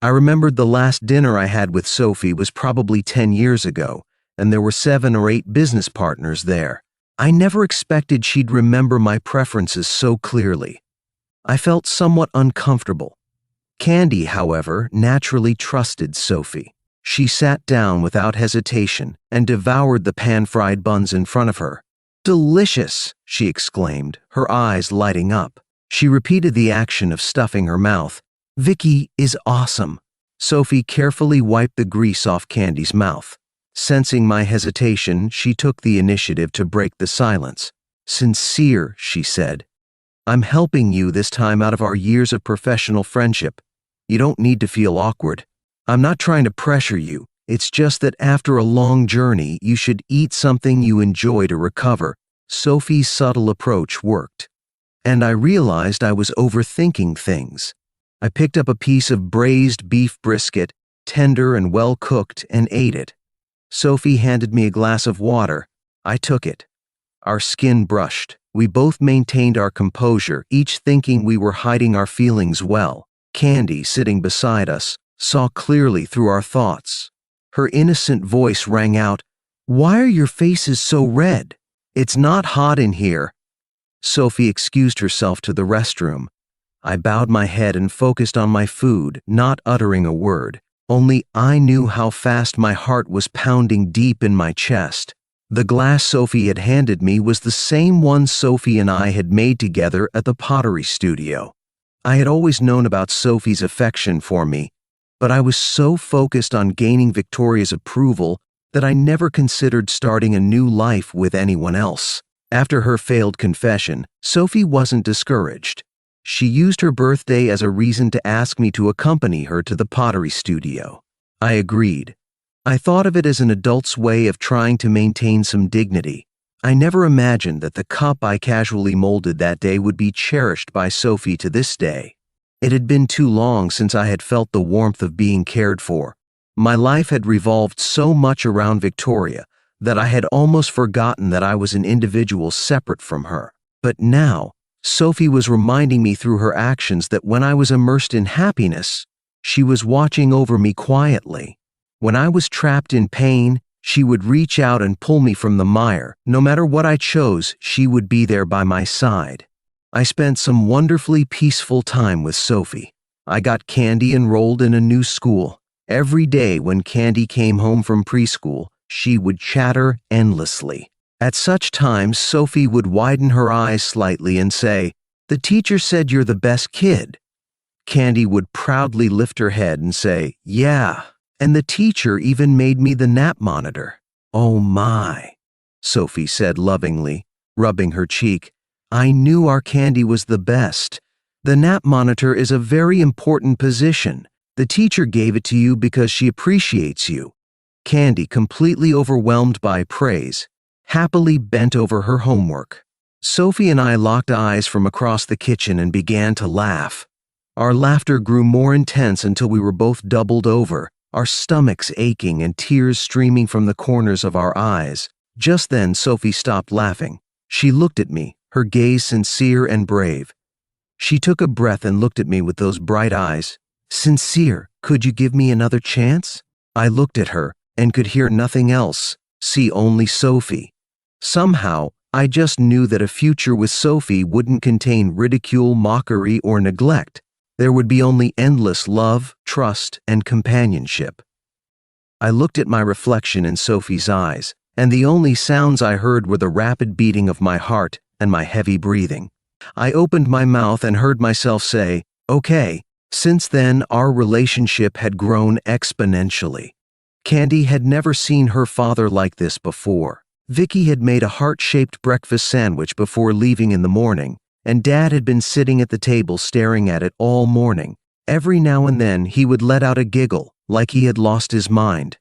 I remembered the last dinner I had with Sophie was probably 10 years ago, and there were 7 or 8 business partners there. I never expected she'd remember my preferences so clearly. I felt somewhat uncomfortable. Candy, however, naturally trusted Sophie. She sat down without hesitation and devoured the pan-fried buns in front of her. Delicious, she exclaimed, her eyes lighting up. She repeated the action of stuffing her mouth. Vicky is awesome. Sophie carefully wiped the grease off Candy's mouth. Sensing my hesitation, she took the initiative to break the silence. Sincere, she said. I'm helping you this time out of our years of professional friendship. You don't need to feel awkward. I'm not trying to pressure you. It's just that after a long journey, you should eat something you enjoy to recover. Sophie's subtle approach worked. And I realized I was overthinking things. I picked up a piece of braised beef brisket, tender and well cooked, and ate it. Sophie handed me a glass of water. I took it. Our skin brushed. We both maintained our composure, each thinking we were hiding our feelings well. Candy, sitting beside us, saw clearly through our thoughts. Her innocent voice rang out, Why are your faces so red? It's not hot in here. Sophie excused herself to the restroom. I bowed my head and focused on my food, not uttering a word. Only I knew how fast my heart was pounding deep in my chest. The glass Sophie had handed me was the same one Sophie and I had made together at the pottery studio. I had always known about Sophie's affection for me, but I was so focused on gaining Victoria's approval that I never considered starting a new life with anyone else. After her failed confession, Sophie wasn't discouraged. She used her birthday as a reason to ask me to accompany her to the pottery studio. I agreed. I thought of it as an adult's way of trying to maintain some dignity. I never imagined that the cup I casually molded that day would be cherished by Sophie to this day. It had been too long since I had felt the warmth of being cared for. My life had revolved so much around Victoria that I had almost forgotten that I was an individual separate from her. But now, Sophie was reminding me through her actions that when I was immersed in happiness, she was watching over me quietly. When I was trapped in pain, she would reach out and pull me from the mire. No matter what I chose, she would be there by my side. I spent some wonderfully peaceful time with Sophie. I got Candy enrolled in a new school. Every day when Candy came home from preschool, she would chatter endlessly. At such times, Sophie would widen her eyes slightly and say, "The teacher said you're the best kid." Candy would proudly lift her head and say, "Yeah, and the teacher even made me the nap monitor." "Oh my," Sophie said lovingly, rubbing her cheek. "I knew our Candy was the best. The nap monitor is a very important position. The teacher gave it to you because she appreciates you." Candy, completely overwhelmed by praise, happily bent over her homework. Sophie and I locked eyes from across the kitchen and began to laugh. Our laughter grew more intense until we were both doubled over, our stomachs aching and tears streaming from the corners of our eyes. Just then, Sophie stopped laughing. She looked at me, her gaze sincere and brave. She took a breath and looked at me with those bright eyes. Sincere, could you give me another chance? I looked at her and could hear nothing else, see only Sophie. Somehow, I just knew that a future with Sophie wouldn't contain ridicule, mockery, or neglect. There would be only endless love, trust, and companionship. I looked at my reflection in Sophie's eyes, and the only sounds I heard were the rapid beating of my heart and my heavy breathing. I opened my mouth and heard myself say, "Okay." Since then, our relationship had grown exponentially. Candy had never seen her father like this before. Vicky had made a heart-shaped breakfast sandwich before leaving in the morning, and Dad had been sitting at the table staring at it all morning. Every now and then he would let out a giggle, like he had lost his mind.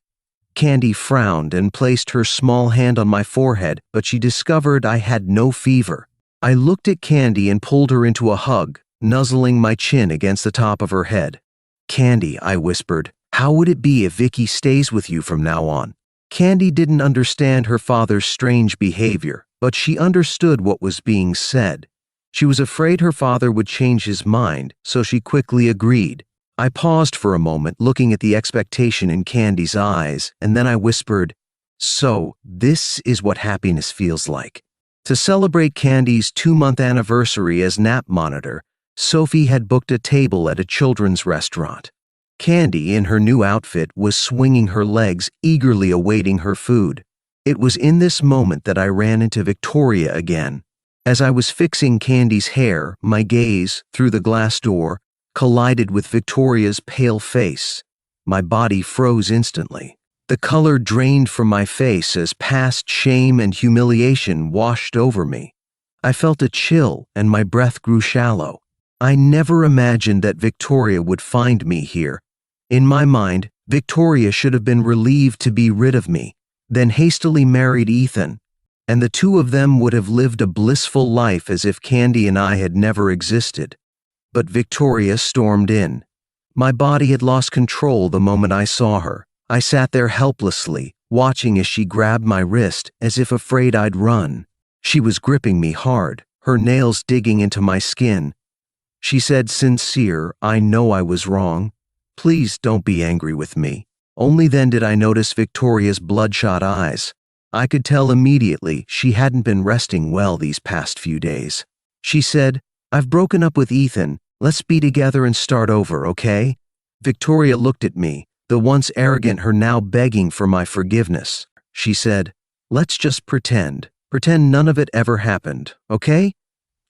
Candy frowned and placed her small hand on my forehead, but she discovered I had no fever. I looked at Candy and pulled her into a hug, nuzzling my chin against the top of her head. "Candy," I whispered, "how would it be if Vicky stays with you from now on?" Candy didn't understand her father's strange behavior, but she understood what was being said. She was afraid her father would change his mind, so she quickly agreed. I paused for a moment, looking at the expectation in Candy's eyes, and then I whispered, "So, this is what happiness feels like." To celebrate Candy's 2-month anniversary as nap monitor, Sophie had booked a table at a children's restaurant. Candy, in her new outfit, was swinging her legs, eagerly awaiting her food. It was in this moment that I ran into Victoria again. As I was fixing Candy's hair, my gaze, through the glass door, collided with Victoria's pale face. My body froze instantly. The color drained from my face as past shame and humiliation washed over me. I felt a chill and my breath grew shallow. I never imagined that Victoria would find me here. In my mind, Victoria should have been relieved to be rid of me, then hastily married Ethan, and the two of them would have lived a blissful life as if Candy and I had never existed. But Victoria stormed in. My body had lost control the moment I saw her. I sat there helplessly, watching as she grabbed my wrist as if afraid I'd run. She was gripping me hard, her nails digging into my skin. She said, "Sincere, I know I was wrong. Please don't be angry with me." Only then did I notice Victoria's bloodshot eyes. I could tell immediately she hadn't been resting well these past few days. She said, "I've broken up with Ethan. Let's be together and start over, okay?" Victoria looked at me, the once arrogant her now begging for my forgiveness. She said, "Let's just pretend none of it ever happened, okay?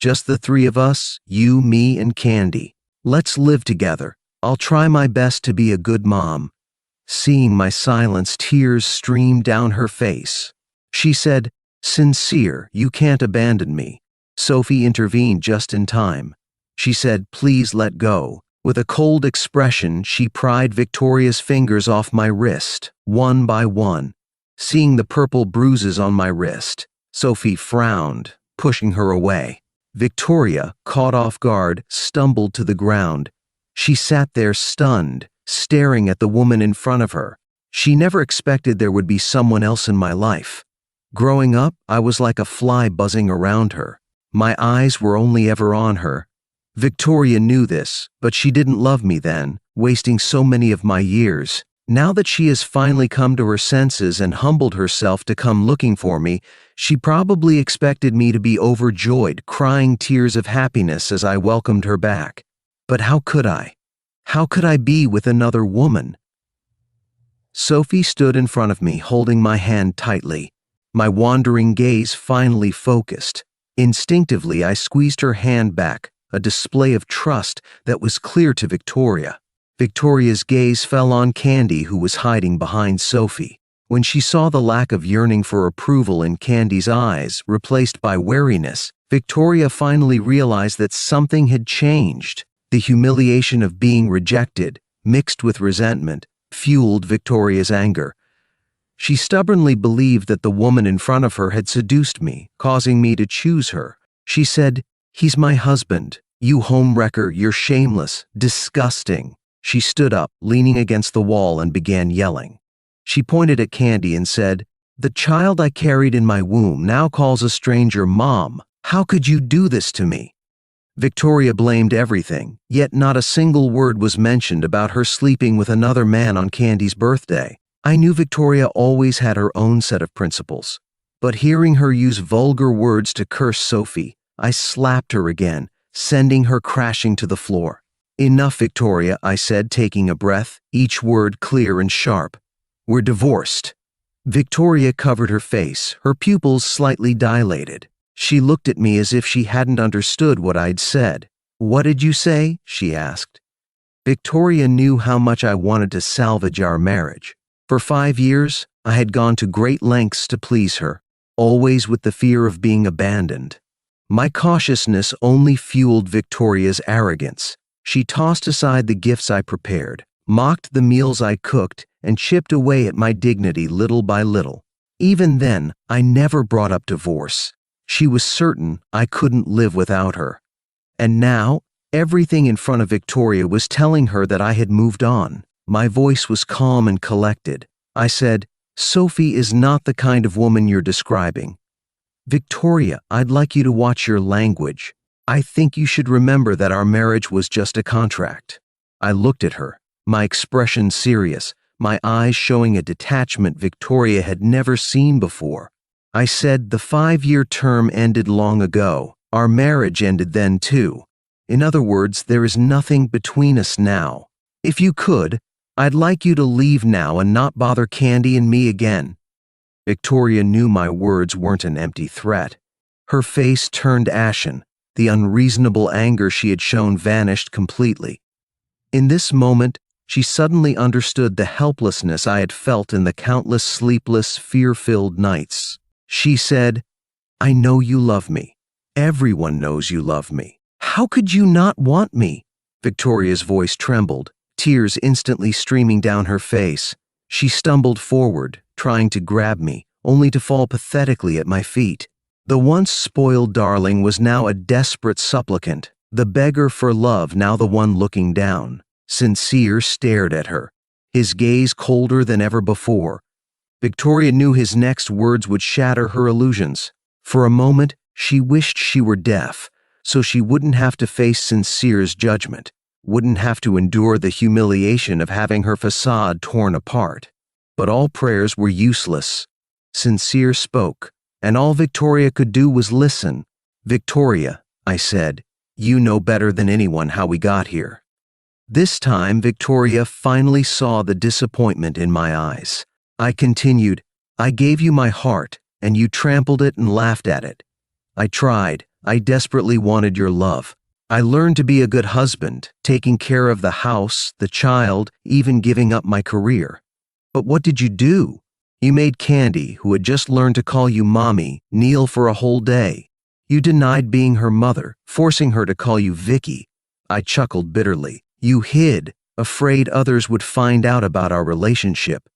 Just the three of us, you, me, and Candy. Let's live together. I'll try my best to be a good mom." Seeing my silence, tears streamed down her face. She said, "Sincere, you can't abandon me." Sophie intervened just in time. She said, "Please let go." With a cold expression, she pried Victoria's fingers off my wrist, one by one. Seeing the purple bruises on my wrist, Sophie frowned, pushing her away. Victoria, caught off guard, stumbled to the ground. She sat there stunned, staring at the woman in front of her. She never expected there would be someone else in my life. Growing up, I was like a fly buzzing around her. My eyes were only ever on her. Victoria knew this, but she didn't love me then, wasting so many of my years. Now that she has finally come to her senses and humbled herself to come looking for me, she probably expected me to be overjoyed, crying tears of happiness as I welcomed her back. But how could I? How could I be with another woman? Sophie stood in front of me, holding my hand tightly. My wandering gaze finally focused. Instinctively, I squeezed her hand back, a display of trust that was clear to Victoria. Victoria's gaze fell on Candy, who was hiding behind Sophie. When she saw the lack of yearning for approval in Candy's eyes, replaced by wariness, Victoria finally realized that something had changed. The humiliation of being rejected, mixed with resentment, fueled Victoria's anger. She stubbornly believed that the woman in front of her had seduced me, causing me to choose her. She said, "He's my husband. You homewrecker, you're shameless, disgusting." She stood up, leaning against the wall, and began yelling. She pointed at Candy and said, "The child I carried in my womb now calls a stranger mom. How could you do this to me?" Victoria blamed everything, yet not a single word was mentioned about her sleeping with another man on Candy's birthday. I knew Victoria always had her own set of principles, but hearing her use vulgar words to curse Sophie, I slapped her again, sending her crashing to the floor. "Enough, Victoria," I said, taking a breath, each word clear and sharp. "We're divorced." Victoria covered her face, her pupils slightly dilated. She looked at me as if she hadn't understood what I'd said. "What did you say?" she asked. Victoria knew how much I wanted to salvage our marriage. For 5 years, I had gone to great lengths to please her, always with the fear of being abandoned. My cautiousness only fueled Victoria's arrogance. She tossed aside the gifts I prepared, mocked the meals I cooked, and chipped away at my dignity little by little. Even then, I never brought up divorce. She was certain I couldn't live without her. And now, everything in front of Victoria was telling her that I had moved on. My voice was calm and collected. I said, "Sophie is not the kind of woman you're describing. Victoria, I'd like you to watch your language. I think you should remember that our marriage was just a contract." I looked at her, my expression serious, my eyes showing a detachment Victoria had never seen before. I said, "The 5-year term ended long ago. Our marriage ended then too. In other words, there is nothing between us now. If you could, I'd like you to leave now and not bother Candy and me again." Victoria knew my words weren't an empty threat. Her face turned ashen. The unreasonable anger she had shown vanished completely. In this moment, she suddenly understood the helplessness I had felt in the countless sleepless, fear-filled nights. She said, "I know you love me. Everyone knows you love me. How could you not want me?" Victoria's voice trembled, tears instantly streaming down her face. She stumbled forward, trying to grab me, only to fall pathetically at my feet. The once spoiled darling was now a desperate supplicant, the beggar for love now the one looking down. Sincere stared at her, his gaze colder than ever before. Victoria knew his next words would shatter her illusions. For a moment, she wished she were deaf, so she wouldn't have to face Sincere's judgment, wouldn't have to endure the humiliation of having her facade torn apart. But all prayers were useless. Sincere spoke, and all Victoria could do was listen. "Victoria," I said, "you know better than anyone how we got here." This time, Victoria finally saw the disappointment in my eyes. I continued, "I gave you my heart, and you trampled it and laughed at it. I tried. I desperately wanted your love. I learned to be a good husband, taking care of the house, the child, even giving up my career. But what did you do? You made Candy, who had just learned to call you mommy, kneel for a whole day. You denied being her mother, forcing her to call you Vicky." I chuckled bitterly. "You hid, afraid others would find out about our relationship.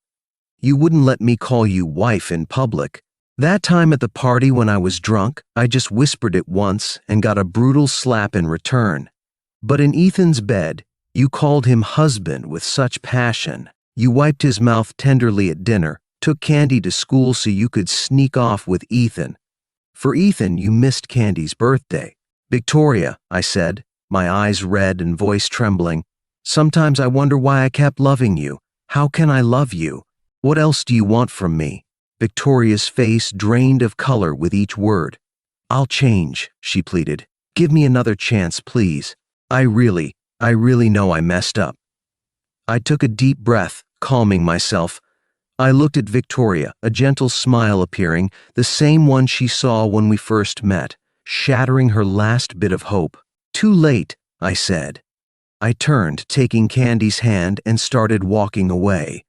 You wouldn't let me call you wife in public. That time at the party when I was drunk, I just whispered it once and got a brutal slap in return. But in Ethan's bed, you called him husband with such passion. You wiped his mouth tenderly at dinner, took Candy to school so you could sneak off with Ethan. For Ethan, you missed Candy's birthday." "Victoria," I said, my eyes red and voice trembling, "sometimes I wonder why I kept loving you. How can I love you? What else do you want from me?" Victoria's face drained of color with each word. "I'll change," she pleaded. "Give me another chance, please. I really know I messed up." I took a deep breath, calming myself. I looked at Victoria, a gentle smile appearing, the same one she saw when we first met, shattering her last bit of hope. "Too late," I said. I turned, taking Candy's hand, and started walking away.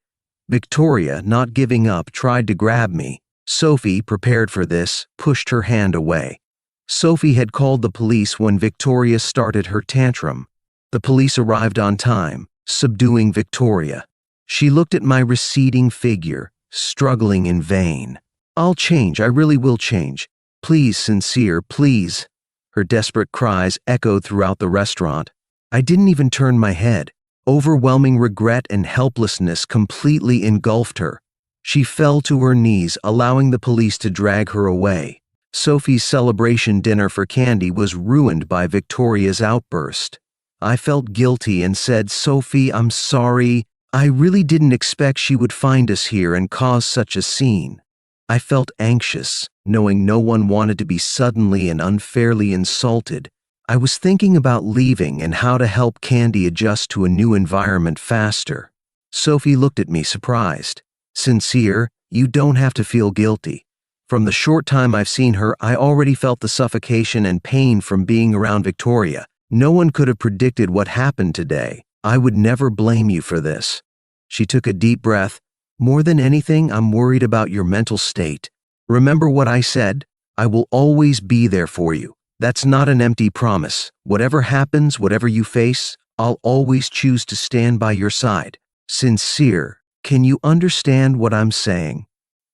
Victoria, not giving up, tried to grab me. Sophie, prepared for this, pushed her hand away. Sophie had called the police when Victoria started her tantrum. The police arrived on time, subduing Victoria. She looked at my receding figure, struggling in vain. "I'll change, I really will change. Please, Sincere, please." Her desperate cries echoed throughout the restaurant. I didn't even turn my head. Overwhelming regret and helplessness completely engulfed her. She fell to her knees, allowing the police to drag her away. Sophie's celebration dinner for Candy was ruined by Victoria's outburst. I felt guilty and said, "Sophie, I'm sorry. I really didn't expect she would find us here and cause such a scene." I felt anxious, knowing no one wanted to be suddenly and unfairly insulted. I was thinking about leaving and how to help Candy adjust to a new environment faster. Sophie looked at me surprised. "Sincere, you don't have to feel guilty. From the short time I've seen her, I already felt the suffocation and pain from being around Victoria. No one could have predicted what happened today. I would never blame you for this." She took a deep breath. "More than anything, I'm worried about your mental state. Remember what I said? I will always be there for you. That's not an empty promise. Whatever happens, whatever you face, I'll always choose to stand by your side. Sincere, can you understand what I'm saying?"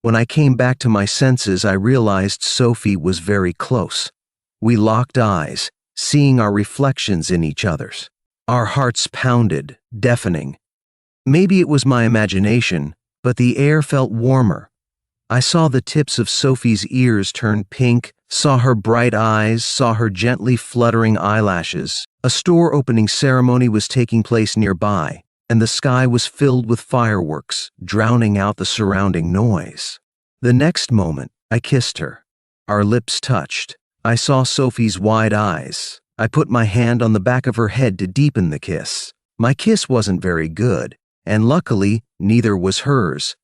When I came back to my senses, I realized Sophie was very close. We locked eyes, seeing our reflections in each other's. Our hearts pounded, deafening. Maybe it was my imagination, but the air felt warmer. I saw the tips of Sophie's ears turn pink, saw her bright eyes, saw her gently fluttering eyelashes. A store opening ceremony was taking place nearby, and the sky was filled with fireworks, drowning out the surrounding noise. The next moment, I kissed her. Our lips touched. I saw Sophie's wide eyes. I put my hand on the back of her head to deepen the kiss. My kiss wasn't very good, and luckily, neither was hers.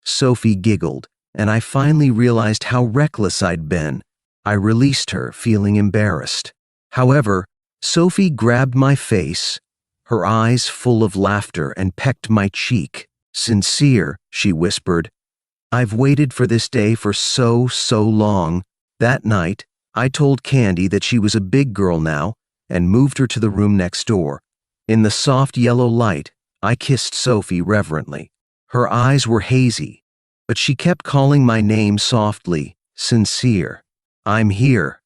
Sophie giggled, and I finally realized how reckless I'd been. I released her, feeling embarrassed. However, Sophie grabbed my face, her eyes full of laughter, and pecked my cheek. "Sincere," she whispered. "I've waited for this day for so long." That night, I told Candy that she was a big girl now and moved her to the room next door. In the soft yellow light, I kissed Sophie reverently. Her eyes were hazy, but she kept calling my name softly, "Sincere. I'm here.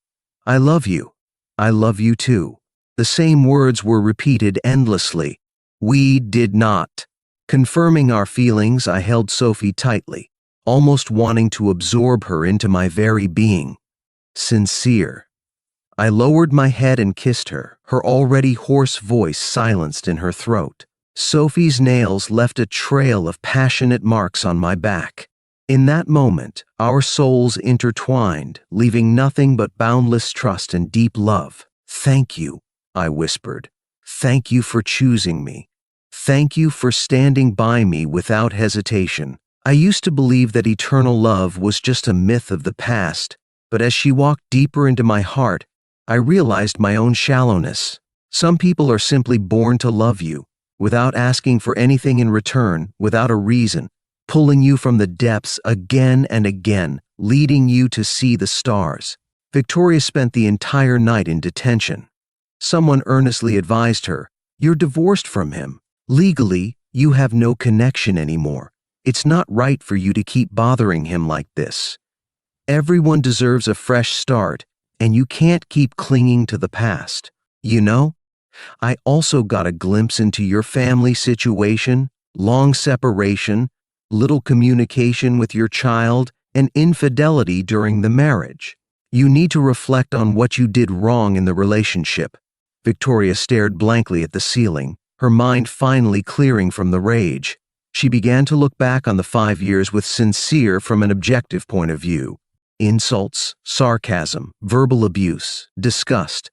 I love you. I love you too." The same words were repeated endlessly. We did not. Confirming our feelings, I held Sophie tightly, almost wanting to absorb her into my very being. "Sincere." I lowered my head and kissed her, her already hoarse voice silenced in her throat. Sophie's nails left a trail of passionate marks on my back. In that moment, our souls intertwined, leaving nothing but boundless trust and deep love. "Thank you," I whispered. "Thank you for choosing me. Thank you for standing by me without hesitation." I used to believe that eternal love was just a myth of the past, but as she walked deeper into my heart, I realized my own shallowness. Some people are simply born to love you, without asking for anything in return, without a reason, pulling you from the depths again and again, leading you to see the stars. Victoria spent the entire night in detention. Someone earnestly advised her, "You're divorced from him. Legally, you have no connection anymore. It's not right for you to keep bothering him like this. Everyone deserves a fresh start, and you can't keep clinging to the past. You know, I also got a glimpse into your family situation, long separation, little communication with your child, and infidelity during the marriage. You need to reflect on what you did wrong in the relationship." Victoria stared blankly at the ceiling, her mind finally clearing from the rage. She began to look back on the 5 years with Sincere from an objective point of view. Insults, sarcasm, verbal abuse, disgust.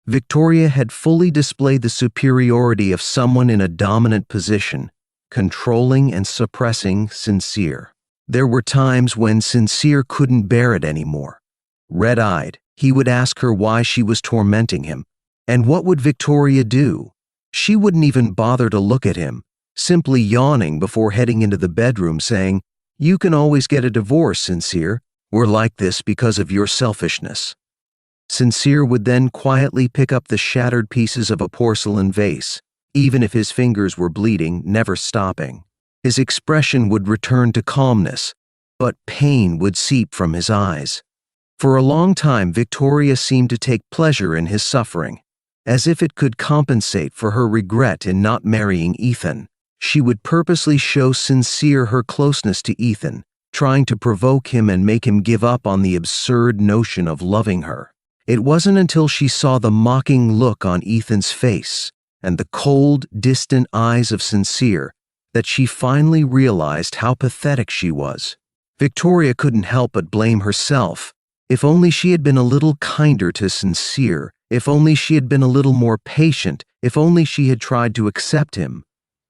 Victoria had fully displayed the superiority of someone in a dominant position, controlling and suppressing Sincere. There were times when Sincere couldn't bear it anymore. Red-eyed, he would ask her why she was tormenting him. And what would Victoria do? She wouldn't even bother to look at him, simply yawning before heading into the bedroom saying, "You can always get a divorce, Sincere. We're like this because of your selfishness." Sincere would then quietly pick up the shattered pieces of a porcelain vase, even if his fingers were bleeding, never stopping. His expression would return to calmness, but pain would seep from his eyes. For a long time, Victoria seemed to take pleasure in his suffering, as if it could compensate for her regret in not marrying Ethan. She would purposely show Sincere her closeness to Ethan, trying to provoke him and make him give up on the absurd notion of loving her. It wasn't until she saw the mocking look on Ethan's face and the cold, distant eyes of Sincere that she finally realized how pathetic she was. Victoria couldn't help but blame herself. If only she had been a little kinder to Sincere, if only she had been a little more patient, if only she had tried to accept him.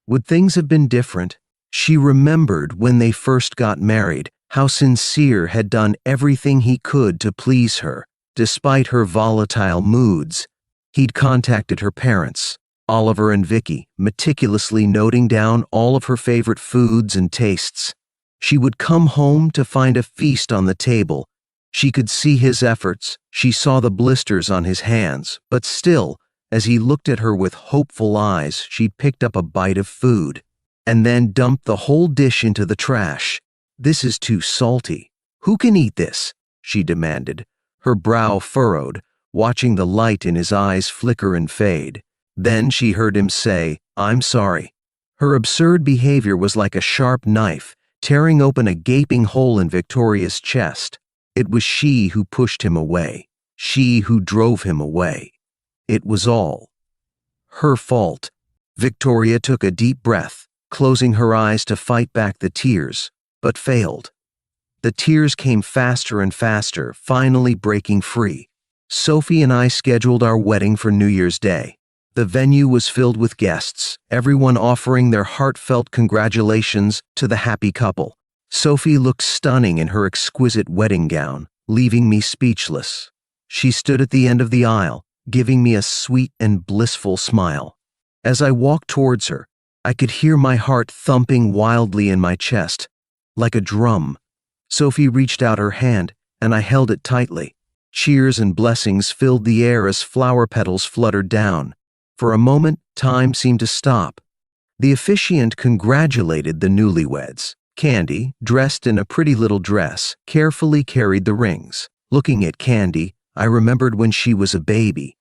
Would things have been different? She remembered when they first got married, how Sincere had done everything he could to please her, despite her volatile moods. He'd contacted her parents, Oliver and Vicky, meticulously noting down all of her favorite foods and tastes. She would come home to find a feast on the table. She could see his efforts, she saw the blisters on his hands, but still, as he looked at her with hopeful eyes, she picked up a bite of food, and then dumped the whole dish into the trash. "This is too salty. Who can eat this?" she demanded, her brow furrowed, watching the light in his eyes flicker and fade. Then she heard him say, "I'm sorry." Her absurd behavior was like a sharp knife, tearing open a gaping hole in Victoria's chest. It was she who pushed him away, she who drove him away. It was all her fault. Victoria took a deep breath, closing her eyes to fight back the tears, but failed. The tears came faster and faster, finally breaking free. Sophie and I scheduled our wedding for New Year's Day. The venue was filled with guests, everyone offering their heartfelt congratulations to the happy couple. Sophie looked stunning in her exquisite wedding gown, leaving me speechless. She stood at the end of the aisle, giving me a sweet and blissful smile. As I walked towards her, I could hear my heart thumping wildly in my chest, like a drum. Sophie reached out her hand, and I held it tightly. Cheers and blessings filled the air as flower petals fluttered down. For a moment, time seemed to stop. The officiant congratulated the newlyweds. Candy, dressed in a pretty little dress, carefully carried the rings. Looking at Candy, I remembered when she was a baby.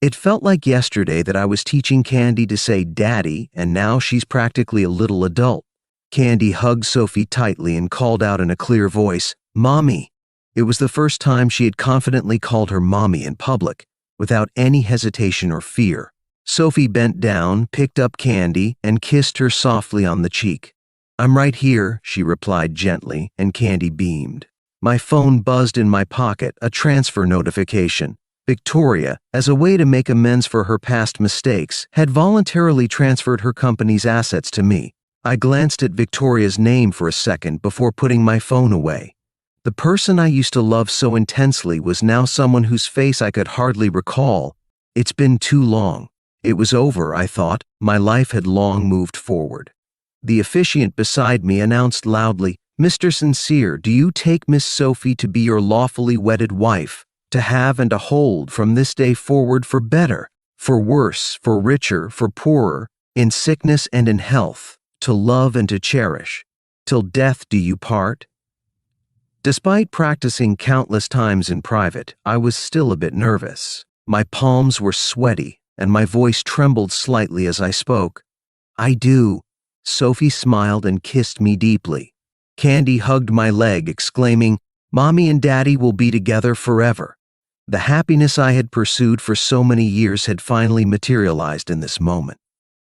It felt like yesterday that I was teaching Candy to say daddy, and now she's practically a little adult. Candy hugged Sophie tightly and called out in a clear voice, "Mommy." It was the first time she had confidently called her mommy in public, without any hesitation or fear. Sophie bent down, picked up Candy, and kissed her softly on the cheek. "I'm right here," she replied gently, and Candy beamed. My phone buzzed in my pocket, a transfer notification. Victoria, as a way to make amends for her past mistakes, had voluntarily transferred her company's assets to me. I glanced at Victoria's name for a second before putting my phone away. The person I used to love so intensely was now someone whose face I could hardly recall. It's been too long. It was over, I thought. My life had long moved forward. The officiant beside me announced loudly, "Mr. Sincere, do you take Miss Sophie to be your lawfully wedded wife, to have and to hold from this day forward for better, for worse, for richer, for poorer, in sickness and in health, to love and to cherish, till death do you part?" Despite practicing countless times in private, I was still a bit nervous. My palms were sweaty, and my voice trembled slightly as I spoke. "I do." Sophie smiled and kissed me deeply. Candy hugged my leg, exclaiming, "Mommy and Daddy will be together forever." The happiness I had pursued for so many years had finally materialized in this moment.